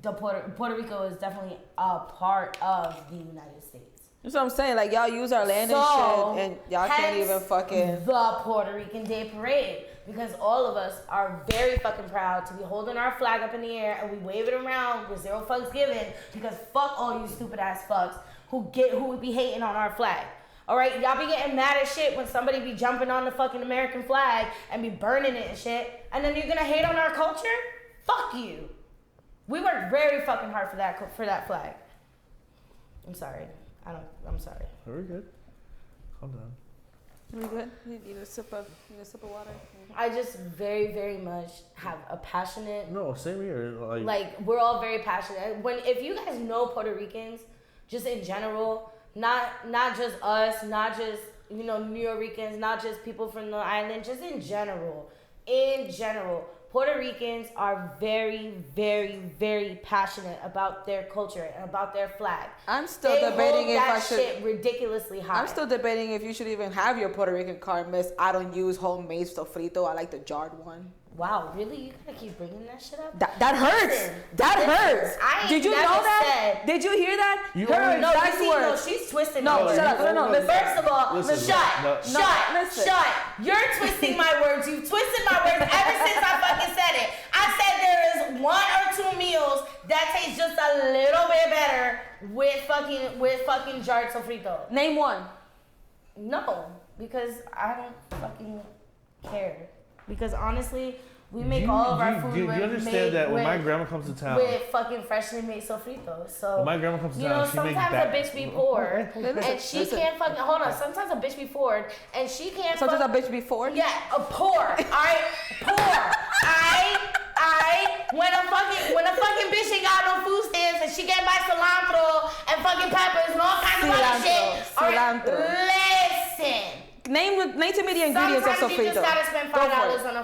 Puerto Rico is definitely a part of the United States. That's what I'm saying. Like, y'all use our land and shit, and y'all can't even fucking... the Puerto Rican Day Parade. Because all of us are very fucking proud to be holding our flag up in the air and we wave it around with zero fucks given. Because fuck all you stupid ass fucks who would be hating on our flag. Alright, y'all be getting mad as shit when somebody be jumping on the fucking American flag and be burning it and shit. And then you're gonna hate on our culture? Fuck you. We worked very fucking hard for that flag. I'm sorry. I'm sorry. Very good. Calm down. We good? You need a sip of water? I just very, very much have a passionate... No, same here. Like, we're all very passionate. If you guys know Puerto Ricans, just in general, not just us, not just, New Yorkers, not just people from the island, just in general, Puerto Ricans are very, very, very passionate about their culture and about their flag. I'm still debating if I should. Shit ridiculously high. I'm still debating if you should even have your Puerto Rican card, miss. I don't use homemade sofrito. I like the jarred one. Wow, really? You gotta keep bringing that shit up? That hurts. That hurts. Did you know that? Did you hear that? She's twisting my words. Shut up. No. First of all, Listen. Shut. You're twisting my words. You've twisted my words ever since I fucking said it. I said there is 1 or 2 meals that taste just a little bit better with fucking jarred sofrito. Name one. No, because I don't fucking care. Because honestly, we make all of our food. Do you understand that when my grandma comes to town with fucking freshly made sofritos? So when my grandma comes to town, she makes sometimes a bitch be poor and she can't fucking hold on. Sometimes a bitch be poor and she can't. Sometimes a bitch be poor. Yeah, poor. Alright, poor. When a fucking bitch ain't got no food stamps and she can't buy cilantro and fucking peppers and all kinds of other shit. Alright, listen. Name to me the ingredients of sofrito. Sometimes you just gotta spend $5 on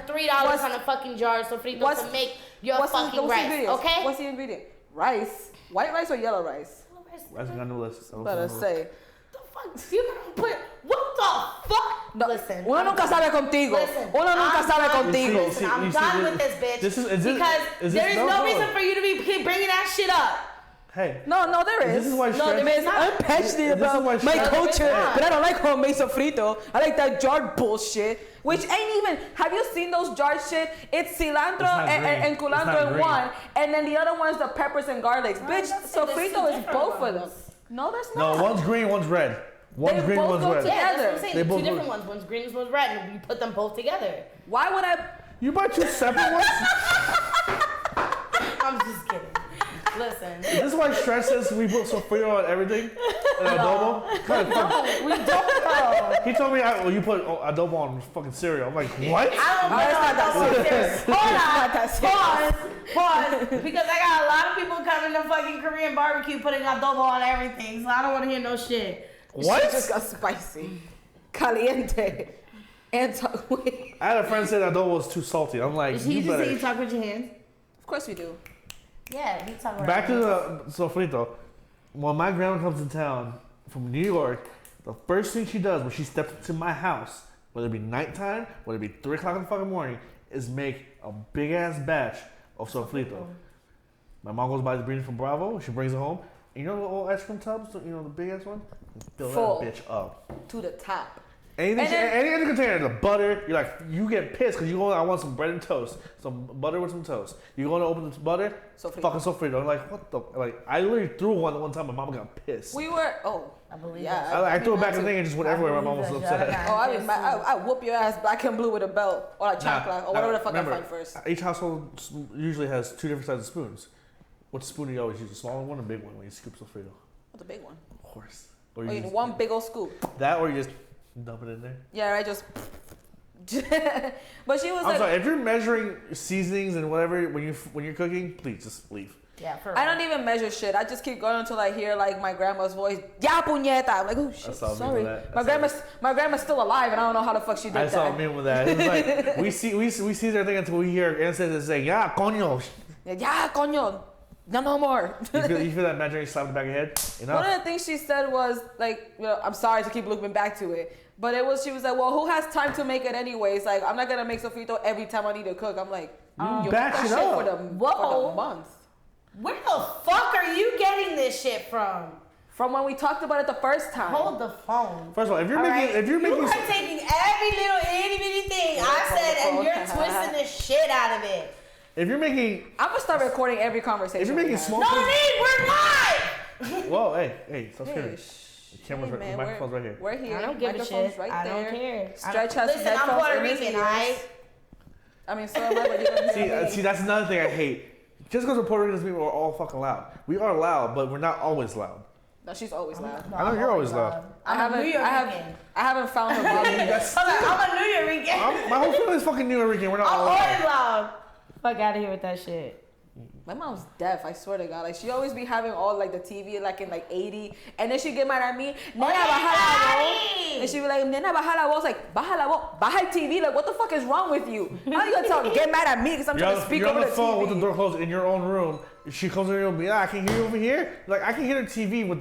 $3 on a fucking jar of sofrito to make your fucking rice. Okay? What's the ingredient? Rice. White rice or yellow rice? Rice on the list. Better say. The fuck? You gonna put what the fuck? No, listen. Uno nunca sabe contigo. Uno nunca sabe contigo. Listen, I'm done with this bitch. Because there is no reason for you to be bringing that shit up. Hey. No, there is. This is why I'm passionate about my culture, but I don't like homemade sofrito. I like that jarred bullshit, which ain't even. Have you seen those jarred shit? It's cilantro and culantro in one, and then the other one's the peppers and garlics. Bitch, sofrito is both of them. No, there's not. No, one's green, one's red. One's green, one's red. Yeah, that's what I'm saying. They're two different ones. One's green, one's red, and you put them both together. Why would I? You buy 2 separate ones? I'm just kidding. Listen. Is this why Stretch says we put sofrito on everything? And adobo? No, we don't know. He told me you put adobo on fucking cereal. I'm like, what? I don't know. It's not serious. Pause. Because I got a lot of people coming to fucking Korean barbecue putting adobo on everything, so I don't want to hear no shit. What? She just got spicy. Caliente. And I had a friend say that adobo was too salty. I'm like, you better. Say you talk with your hands? Of course we do. Yeah, we talk about back to the sofrito. When my grandma comes to town from New York, the first thing she does when she steps into my house, whether it be nighttime, whether it be 3 o'clock in the fucking morning, is make a big ass batch of sofrito. My mom goes buy the ingredients from Bravo. She brings it home. And you know the old ice cream tubs? The big ass one? Fill that bitch up to the top. Any other container, the butter, you're like, you get pissed because I want some bread and toast, some butter with some toast. You going to open the butter? Sofrito. Fucking Sofrito. I'm like, what the? Like, I literally threw one time. My mama got pissed. I believe that. I threw it back in the thing and just went everywhere. My mom was upset. I whoop your ass black and blue with a belt or a chocolate or whatever the fuck I find first. Each household usually has 2 different sizes of spoons. What spoon do you always use? A smaller one or a big one when you scoop Sofrito? What's a big one? Of course. Or you need one big old scoop. That or you just dump it in there? Yeah, right, just... But she was I'm sorry, if you're measuring seasonings and whatever when you're cooking, please just leave. Yeah, I don't even measure shit. I just keep going until I hear like my grandma's voice. Ya puñeta! I'm like, oh shit, sorry. My grandma's still alive, and I don't know how the fuck she did that. I saw a meme with that. It's like we see everything until we hear ancestors say, "Ya coño." Ya coño. No more. you feel that imaginary slap in the back of your head? Enough. One of the things she said was like, I'm sorry to keep looping back to it, but she was like, well, who has time to make it anyways? Like, I'm not gonna make sofrito every time I need to cook. I'm like, you batch it up for the month. Where the fuck are you getting this shit from? From when we talked about it the first time. Hold the phone. First of all, if you're making, you are taking every little itty bitty thing I said, and you're twisting the shit out of it. If you're making, I'm gonna start recording every conversation. If you're making small, no need, we're live. Whoa, hey, stop scaring me. The camera's hey, man, the microphone's right here. We're here. I don't give a shit. Right I there. don't care. Stretch has listen, I'm Puerto Rican, alright? I mean, so am I, but you don't hear me. See, that's another thing I hate. Just because we're Puerto Rican doesn't mean we're all fucking loud. We are loud, but we're not always loud. No, she's always loud. I know you're always loud. I haven't found her volume. I'm a New Yorker. My whole family's fucking New Yorker. We're not all loud. I'm always loud. Fuck out of here with that shit. My mom's deaf, I swear to God. Like, she always be having all, like, the TV, like, in, like, 80. And then she'd get mad at me. Nena, baja la voz. And she'd be like, Nena, baja la voz. Like, baja la voz. Baja el TV. Like, what the fuck is wrong with you? How are you gonna get mad at me because I'm trying to speak over the TV? You're on the phone with the door closed in your own room. She comes in your room and be like, I can hear you over here. Like, I can hear the TV with...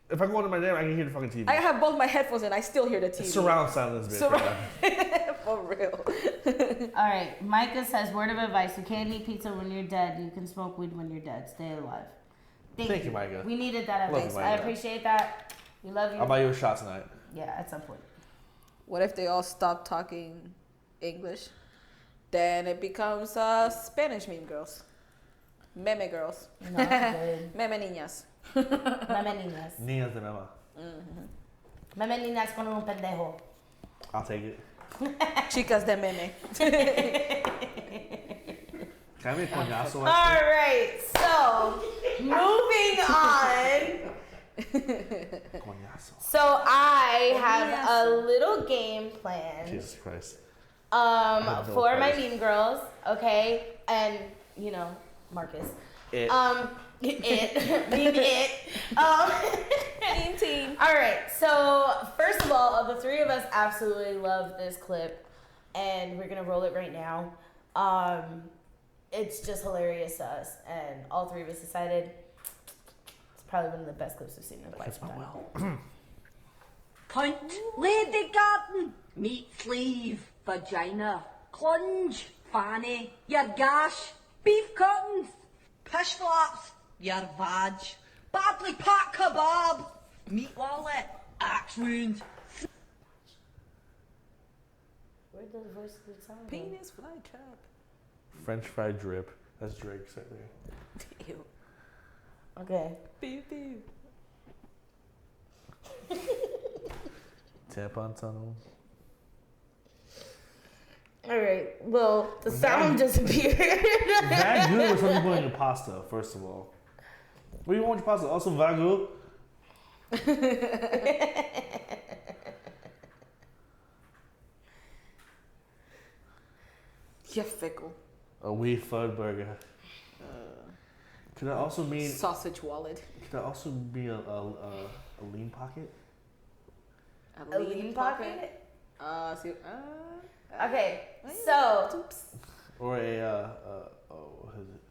If I go into my name, I can hear the fucking TV. I have both my headphones in. I still hear the TV. Surround sound this bitch. For real. All right. Micah says, word of advice. You can't eat pizza when you're dead. You can smoke weed when you're dead. Stay alive. Thank you, Micah. We needed that advice. I appreciate that. We love you. I'll buy you a shot tonight. Yeah, at some point. What if they all stop talking English? Then it becomes Spanish meme girls. Meme girls. No, good. Meme niñas. Meme niñas. Niñas de mema. Meme niñas con un pendejo. I'll take it. Chicas de meme. Can I make coñazo? All right, so moving on. Coñazo. So I have a little game planned. Jesus Christ. For my meme girls, okay, and Marcus. It. Meme team. All right. So first of all, the three of us absolutely love this clip, and we're gonna roll it right now. It's just hilarious to us, and all three of us decided it's probably one of the best clips we've seen in quite some time. Cunt, lady garden, meat sleeve, vagina, clunge, fanny, your gash, beef cuttings, pish flaps, your vag, badly packed kebab, meat wallet, axe wound. Where did the voice of the song go? Penis fly trap. French fry drip. That's Drake's right there. Ew. Okay. Beep beep. Tampon tunnel. All right. Well, the sound disappeared. Vagu was something you put in your pasta, first of all. What do you want with your pasta? Also vagu. You're fickle. A wee fud burger. Could that also mean sausage wallet? Could that also be a lean pocket? A lean pocket? Okay, Oops. so Or a what is it?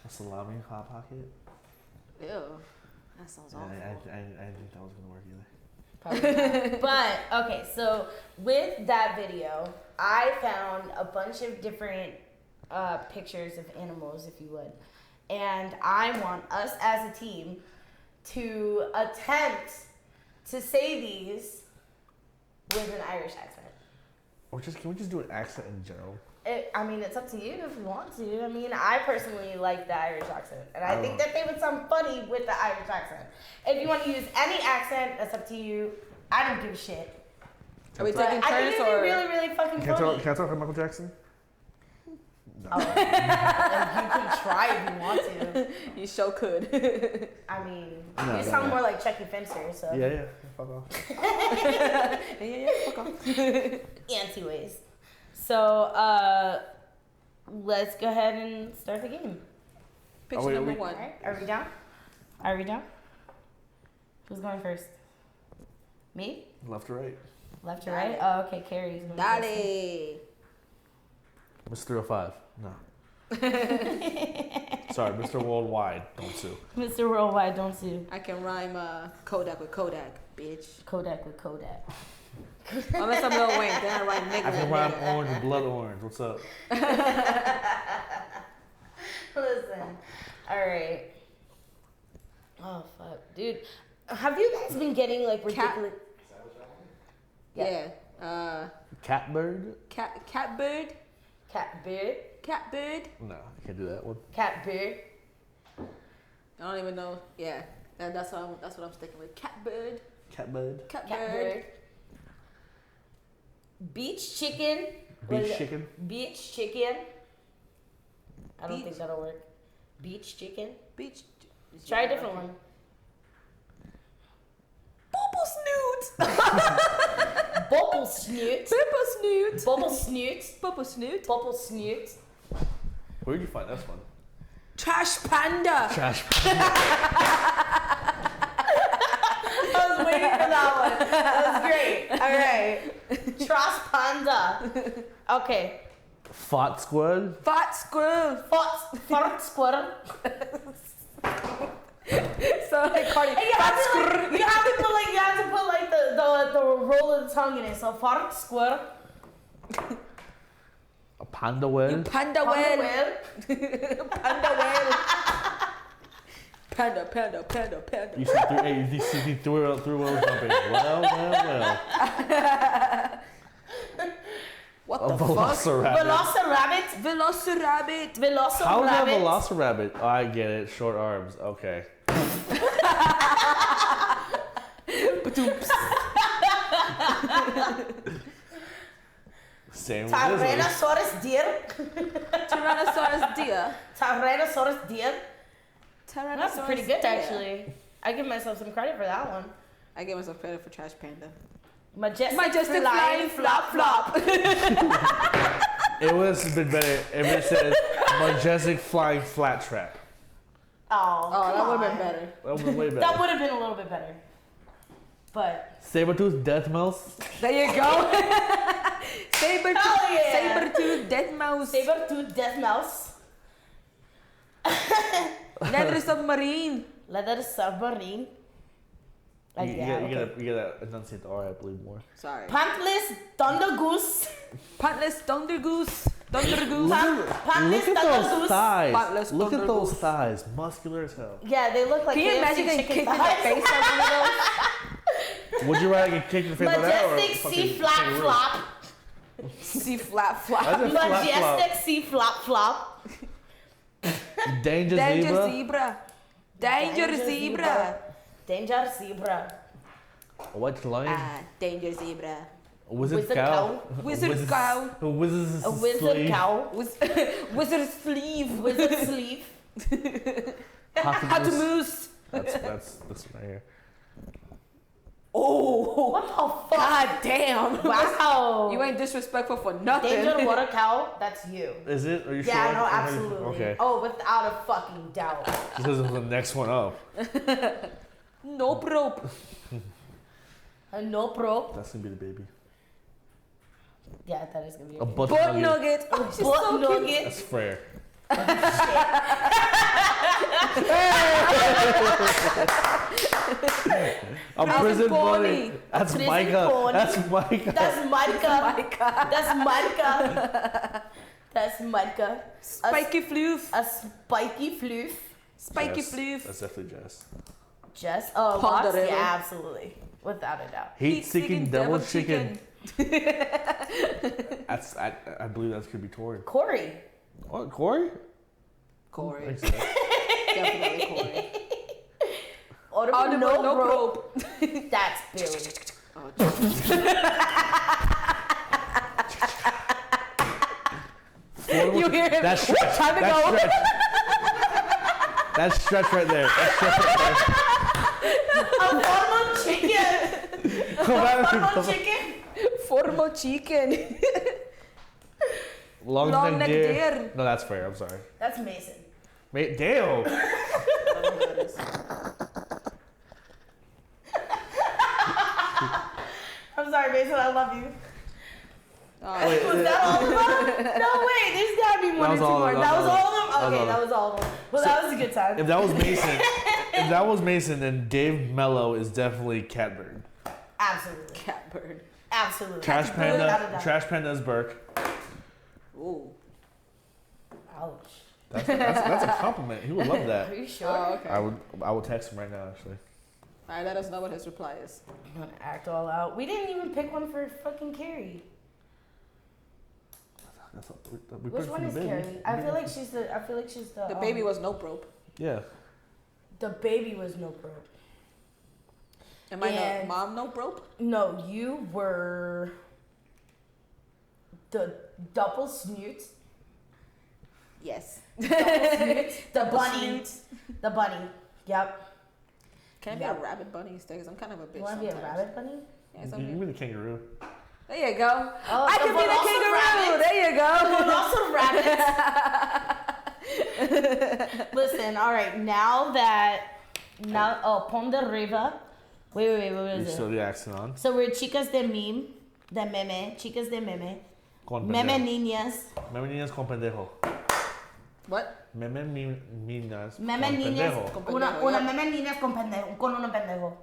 A salami hot pocket? Ew. That sounds awful. I didn't think that was gonna work either. probably not. But okay, so with that video, I found a bunch of different pictures of animals, if you would, and I want us as a team to attempt to say these with an Irish accent. Or can we just do an accent in general? I mean, it's up to you if you want to. I mean, I personally like the Irish accent. And I think that they would sound funny with the Irish accent. If you want to use any accent, that's up to you. I don't give a shit. Are we taking turns I think it'd be really, really fucking funny. Can I talk like Michael Jackson? No. Oh, you can try if you want to. You sure could. I mean, you sound more like Chucky Finster, so. Yeah. Fuck off. yeah, fuck off. Anti-ways. So, let's go ahead and start the game. Picture number one. All right, are we down? Who's going first? Me? Left or right? Left or right? Oh, okay, Carrie's going Dale. Mr. 305. No. Sorry, Mr. Worldwide. Don't sue. Mr. Worldwide, don't sue. I can rhyme Kodak with Kodak, bitch. Kodak with Kodak. Unless I'm Lil Wayne, then I rhyme nigga. I can rhyme orange with blood orange. What's up? Listen. Alright. Oh, fuck. Dude, have you guys been getting, like, ridiculous... Yeah. Catbird? Catbird? Catbird? Catbird? No, I can't do that one. Catbird? I don't even know. Yeah. That's what I'm sticking with. Catbird. Catbird? Catbird. Beach chicken. Beach chicken? Beach chicken. I don't think that'll work. Beach chicken. Beach. Try a different one. Bubble snoot. Bubble snoot. Bubble snoot. Bubble snoot. Bubble snoot. Bubble snoot. Where'd you find this one? Trash panda. Trash panda. I was waiting for that one. That was great. All right. Trash panda. Okay. Fat squid? Fat squirrel. Fart squirrel. So like Cardi. And you have to put like the roll of the tongue in it. So fart squirrel. A panda whale? Panda whale. Panda whale. Panda. You see three whales jumping. Well. What the fuck? Velociraptor. Velociraptor. How is that Velociraptor? Oh, I get it. Short arms. Okay. Same with Tyrannosaurus deer. Tyrannosaurus deer. Tyrannosaurus deer. That's pretty good, deer. actually. I give myself some credit for that one. I give myself credit for Trash Panda. Majestic flying flop. It would have been better if it said majestic flying flat trap. Oh, that would have been better. That would have been way better. That would have been a little bit better. But Sabertooth death mouse. There you go. Sabertooth death mouse. Sabertooth death mouse. Leather submarine. Leather submarine. You gotta enunciate the R, I believe, more. Sorry. Pantless thunder goose. Pantless thunder goose. Thunder goose. Pantless Look at thunder those goose. thighs. Look at those thighs. Muscular as hell. Yeah, they look like. Can you imagine getting kicked in the face by one of those? Would you rather get kicked in the face by that or Majestic fucking C flap kangaroo? flop. C flap Why flap. is it flap flop? Majestic C flop flop. Danger Danger zebra. zebra. Danger zebra. Danger zebra. A white lion. Danger zebra. A wizard cow. Wizard cow. A wizard's A wizard slave. cow. Wizard sleeve. Wizard sleeve. Hot moose. That's this one right here. Oh. What the fuck? God damn. Wow. You ain't disrespectful for nothing. Danger water cow. That's you. Is it? Are you sure? Yeah, no, absolutely. Okay. Oh, without a fucking doubt. Because it was the next one up. Nope rope. No pro. That's gonna be the baby. Yeah, that is gonna be A a butt Butt nugget. nugget. Oh, she's butt so cute. nugget. That's Frere. A prison bunny. That's Prison Micah. pony. That's Micah. That's Micah. Micah. That's Micah. That's Micah. Spiky floof. A spiky floof. Spiky Jess. floof. That's definitely Jess. Jess. Oh, Ponderosa. Lots? Yeah, absolutely. Without a doubt. Heat-seeking devil chicken. I believe that could be Tori. Corey. What, Corey? Corey. Thanks, man. Definitely Corey. Audible no rope. That's Billy. Oh, you hear him? That stretch. Time to go. That stretch right there. That stretch right there. Formal chicken. Formal chicken. Long neck deer. deer. No, that's fair. I'm sorry. That's Mason. Damn. I'm sorry, Mason. I love you. Wait, Was that all of them? No, wait. There's gotta be one or two more. That was all of them? Okay, that was all of them. Well, that was a good time. If that was Mason, then Dave Mello is definitely Catbird. Absolutely. Catbird. Absolutely. Trash Panda is Burke. Ooh. Ouch. That's a compliment. He would love that. Are you sure? Oh, okay. I would text him right now, actually. All right, let us know what his reply is. I'm gonna act all out. We didn't even pick one for fucking Carrie. Which one is Carrie? I feel like she's the. The baby was no rope. Yeah. The baby was no rope. Am I the mom no rope? No, you were the double snoots. Yes. Double snoots. The Double bunny. snoots. The bunny. Yep. Can I be a rabbit bunny instead? Because I'm kind of a bitch. You want to be a rabbit bunny? Yes, You can be the kangaroo. There you go. Oh, I can be the kangaroo. There you go. There you go. Listen, all right. Now, Pon de Riva. Wait. What You is still it? the accent on. So we're chicas de meme. Chicas de meme. Meme niñas. Meme niñas con pendejo. What? Meme niñas con Meme niñas. pendejo. Una meme niñas con uno pendejo.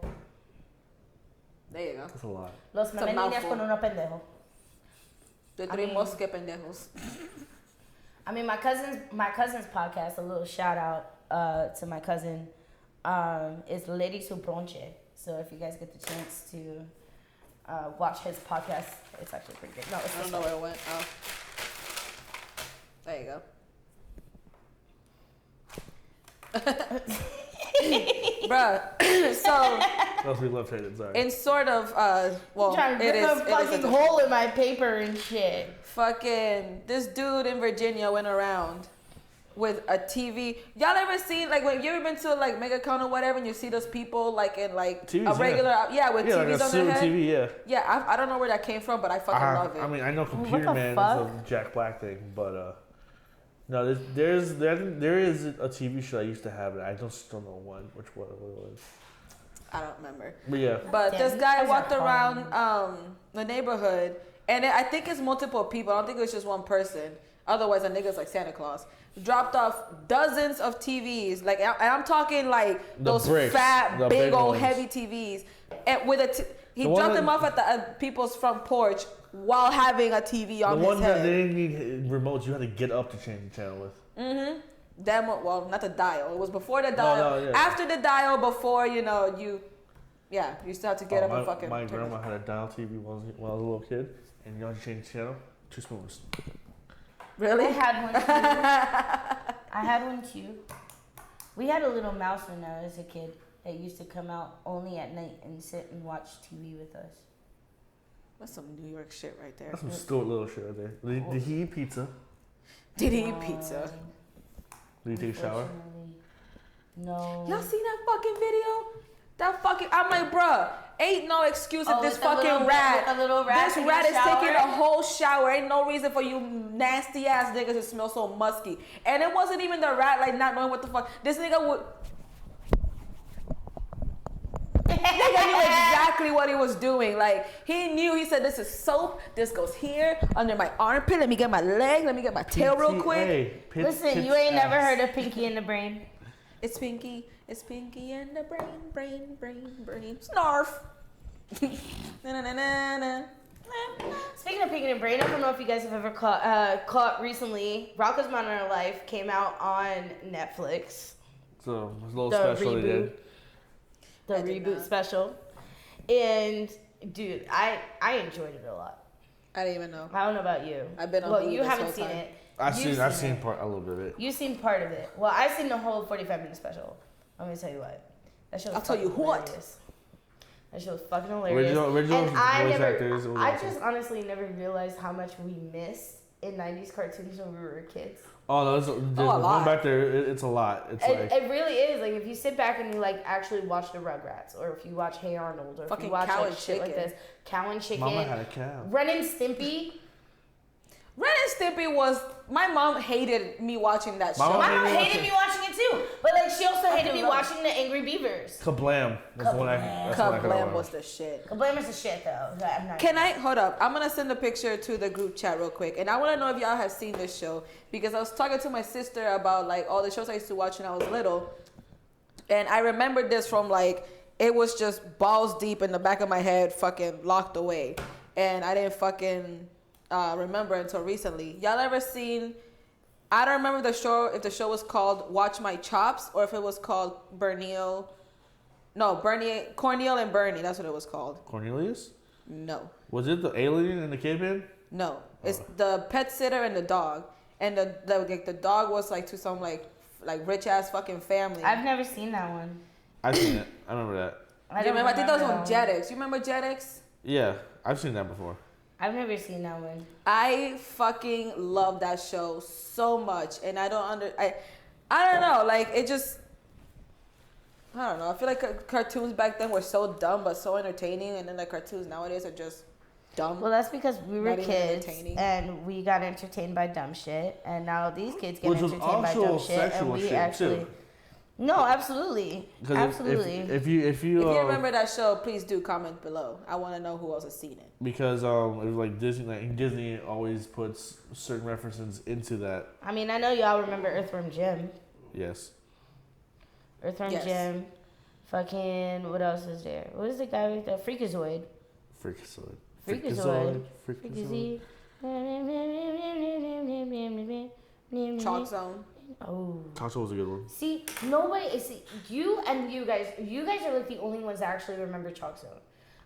There you go. That's a lot. Los It's a meme niñas mouthful. con uno pendejo. The I three mean- mosque pendejos. I mean, my cousin's podcast. A little shout out to my cousin. Is Lady Su Bronche. So if you guys get the chance to watch his podcast, it's actually pretty good. No, it's I don't know where it went. Oh. There you go. Bruh. So That's we left handed, sorry. in sort of well, trying to it rip is. a It fucking is a hole in my paper and shit. fucking this dude in Virginia went around with a TV. Y'all ever seen like when you ever been to like Mega Con or whatever and you see those people like in like TVs, a regular with yeah, TVs like a on suit their head? TV, yeah. Yeah, I don't know where that came from, but I fucking love it. I mean, I know what Computer the Man fuck? is a Jack Black thing, but no, there is a TV show I used to have, and I just don't know which one it was. I don't remember. But yeah, But Damn, this you guy guys are walked around fun. the neighborhood, and I think it's multiple people. I don't think it was just one person. Otherwise, a nigga's like Santa Claus. Dropped off dozens of TVs, like, and I'm talking like The those bricks, fat, the big big old, ones. heavy TVs, and he The one dropped that- them off at the people's front porch while having a TV the on his one that head. they didn't need remotes, you had to get up to change the channel with. That one, well, not the dial. It was before the dial. no, yeah. After the dial, before you still have to get up and fucking. My turn it. grandma had a dial TV when I was a little kid, and you know how to change the channel? 2 spoons. Really? I had one too. We had a little mouse when I was a kid that used to come out only at night and sit and watch TV with us. That's some New York shit right there. That's some Stuart Little shit right there. Did he eat pizza? Did he eat pizza? Did he take a shower? Unfortunately, no. Y'all seen that fucking video? I'm like, bruh, ain't no excuse if this with the little fucking rat. with the little rat This taking rat a is taking shower? a whole shower. Ain't no reason for you nasty ass niggas to smell so musky. And it wasn't even the rat like not knowing what the fuck. This nigga would. Nigga knew exactly what he was doing. Like he knew. He said, "This is soap. This goes here under my armpit. Let me get my leg. Let me get my tail real quick." Listen, you ain't never heard of Pinky in the Brain. It's Pinky and the brain. Snarf. Na-na-na-na-na. Speaking of Pinky in the Brain, I don't know if you guys have ever caught recently. Rocko's Modern Life came out on Netflix. So, it was a little The special they reboot. did. The I did reboot not. special. And dude, I enjoyed it a lot. I didn't even know. I don't know about you. I've been on Well, Hulu you this haven't whole seen time. it. I've seen a little bit of it. You've seen part of it. Well, I've seen the whole 45-minute special. Let me tell you what. That show was I'll tell you what. hilarious. That show was fucking hilarious. Original and voice actors. I just honestly never realized how much we missed in 90s cartoons when we were kids. Oh no, going back there, it's a lot. It really is. Like if you sit back and you like actually watch the Rugrats, or if you watch Hey Arnold, or if you watch like shit like this, Cow and Chicken, Mama had a cow. Ren and Stimpy. Ren and Stimpy was. My mom hated me watching that show. My mom hated me watching it too, but like she also hated me watching the Angry Beavers. Kablam. Kablam was the shit. Kablam is the shit though. Can I hold up? I'm gonna send a picture to the group chat real quick, and I want to know if y'all have seen this show because I was talking to my sister about like all the shows I used to watch when I was little, and I remembered this from like it was just balls deep in the back of my head, fucking locked away, and I didn't fucking remember until recently. Y'all ever seen? I don't remember if the show was called Watch My Chops or if it was called Cornel and Bernie. That's what it was called. Cornelius? No. Was it the alien and the caveman? No. It's the pet sitter and the dog. And the dog was like to some like rich ass fucking family. I've never seen that one. I've seen it. I remember that. I think that was on Jetix. You remember Jetix? Yeah, I've seen that before. I've never seen that one. I fucking love that show so much, and I don't know, like it just, I don't know. I feel like cartoons back then were so dumb but so entertaining, and then the cartoons nowadays are just dumb. Well, that's because we were Not even kids entertaining. and we got entertained by dumb shit, and now these kids get Which was entertained by dumb also shit, and sexual we shit, actually. too. No, absolutely, absolutely. If you If you remember that show, please do comment below. I want to know who else has seen it. Because it was like Disney. Like Disney always puts certain references into that. I mean, I know y'all remember Earthworm Jim. Yes. Earthworm Yes. Jim. Fucking, what else is there? What is the guy with the Freakazoid? Freakazoid. Freakazoid. Chalk Zone. Oh. Tasha was a good one. See, you guys are like the only ones that actually remember Chalk Zone.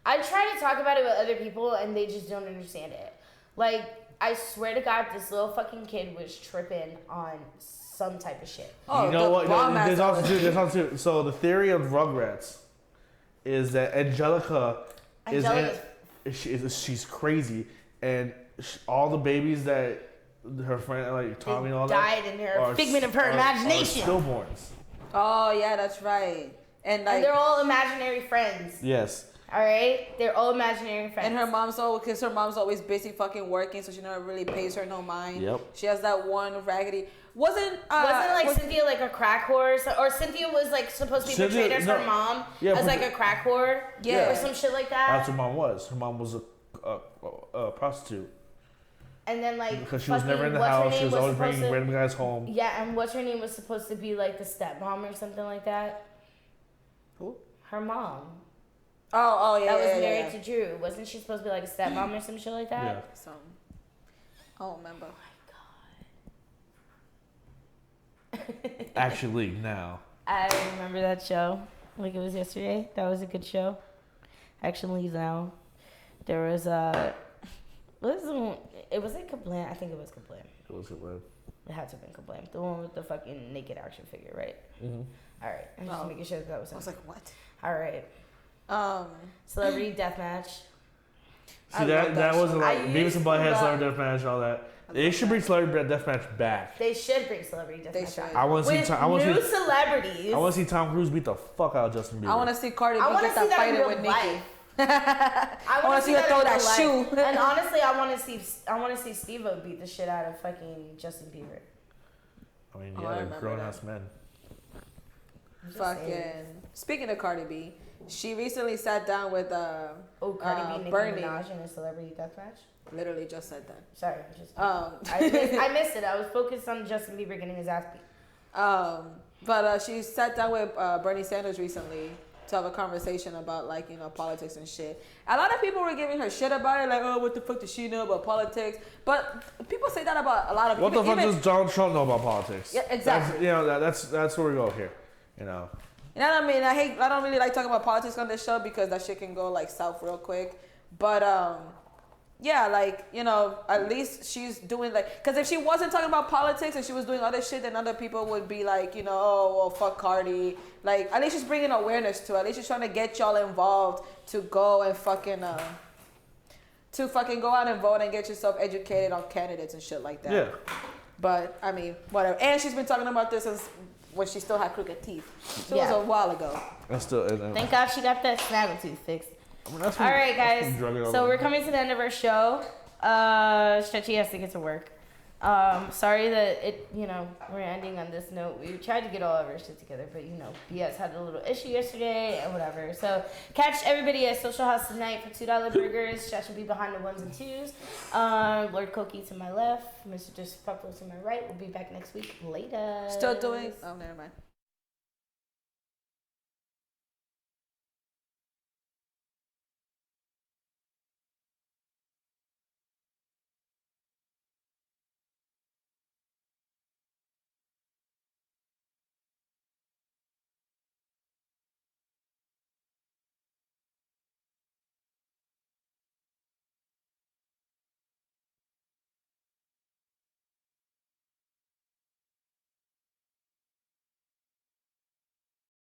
I try to talk about it with other people and they just don't understand it. Like, I swear to God, this little fucking kid was tripping on some type of shit. Oh, You know what? There's also too. two. So the theory of Rugrats is that Angelica she's crazy, and all the babies that her friend like Tommy and all died that in her figment of her imagination. Are stillborns. Oh yeah, that's right. And like, And they're all imaginary friends. Yes. All right, they're all imaginary friends. and her mom's always busy fucking working, so she never really pays her no mind. Yep. She has that one raggedy. Wasn't Cynthia like a crack whore, or Cynthia was like supposed to be portrayed as her mom as like a crack whore, or some shit like that. That's what her mom was. Her mom was a prostitute. And then like Because she was never in the house. She was always bringing random guys home. Yeah, and what's her name was supposed to be like the stepmom or something like that. Who? Her mom. Oh yeah. That was yeah, married yeah. to Drew. Wasn't she supposed to be like a stepmom or some shit like that? Yeah. Some. I don't remember. Actually, now. I remember that show like it was yesterday. That was a good show. Actually, now there was it was like Kablam. I think it was Kablam. It was Kablam. It had to have been Kablam. The one with the fucking naked action figure, right? Mm-hmm. All right. I'm just making sure that was him. I was like, what? All right. Celebrity Deathmatch. See, that was a lot. Beavis and Butthead, Celebrity Deathmatch, all that. They should bring Celebrity Deathmatch back. They should bring Celebrity Deathmatch They should. back. I want to see celebrities. I want to see Tom Cruise beat the fuck out of Justin Bieber. I want to see Cardi B I want get to see that that in fighter real with Nicki. life. I want to see her throw that shoe. And honestly, I want to see Steve-O beat the shit out of fucking Justin Bieber. I mean, I yeah, remember grown ass men. Fucking. Speaking of Cardi B, she recently sat down with Cardi B, Nicki Bernie. Minaj in a Celebrity Deathmatch. Literally just said that. Sorry, I missed it. I was focused on Justin Bieber getting his ass beat. But she sat down with Bernie Sanders recently to have a conversation about politics and shit. A lot of people were giving her shit about it, like, oh, what the fuck does she know about politics? But people say that about a lot of people. What the fuck does Donald Trump know about politics? Yeah, exactly. That's where we go here. You know what I mean? I don't really like talking about politics on this show because that shit can go like south real quick. But yeah, like, you know, at least she's doing like, because if she wasn't talking about politics and she was doing other shit, then other people would be like, you know, oh, well, fuck Cardi. Like, at least she's bringing awareness to it. At least she's trying to get y'all involved to go and fucking go out and vote and get yourself educated on candidates and shit like that. Yeah. But I mean, whatever. And she's been talking about this since when she still had crooked teeth. So it was a while ago. That's still. Thank God she got that snaggletooth fixed. All right, guys. So we're coming to the end of our show. Stretchy has to get to work. Sorry that we're ending on this note. We tried to get all of our shit together, but BS had a little issue yesterday and whatever. So catch everybody at Social House tonight for $2 burgers. Josh will be behind the ones and twos. Lord Koki to my left, Mr. Disrespectful to my right. We'll be back next week. Later. Still doing? Oh, never mind.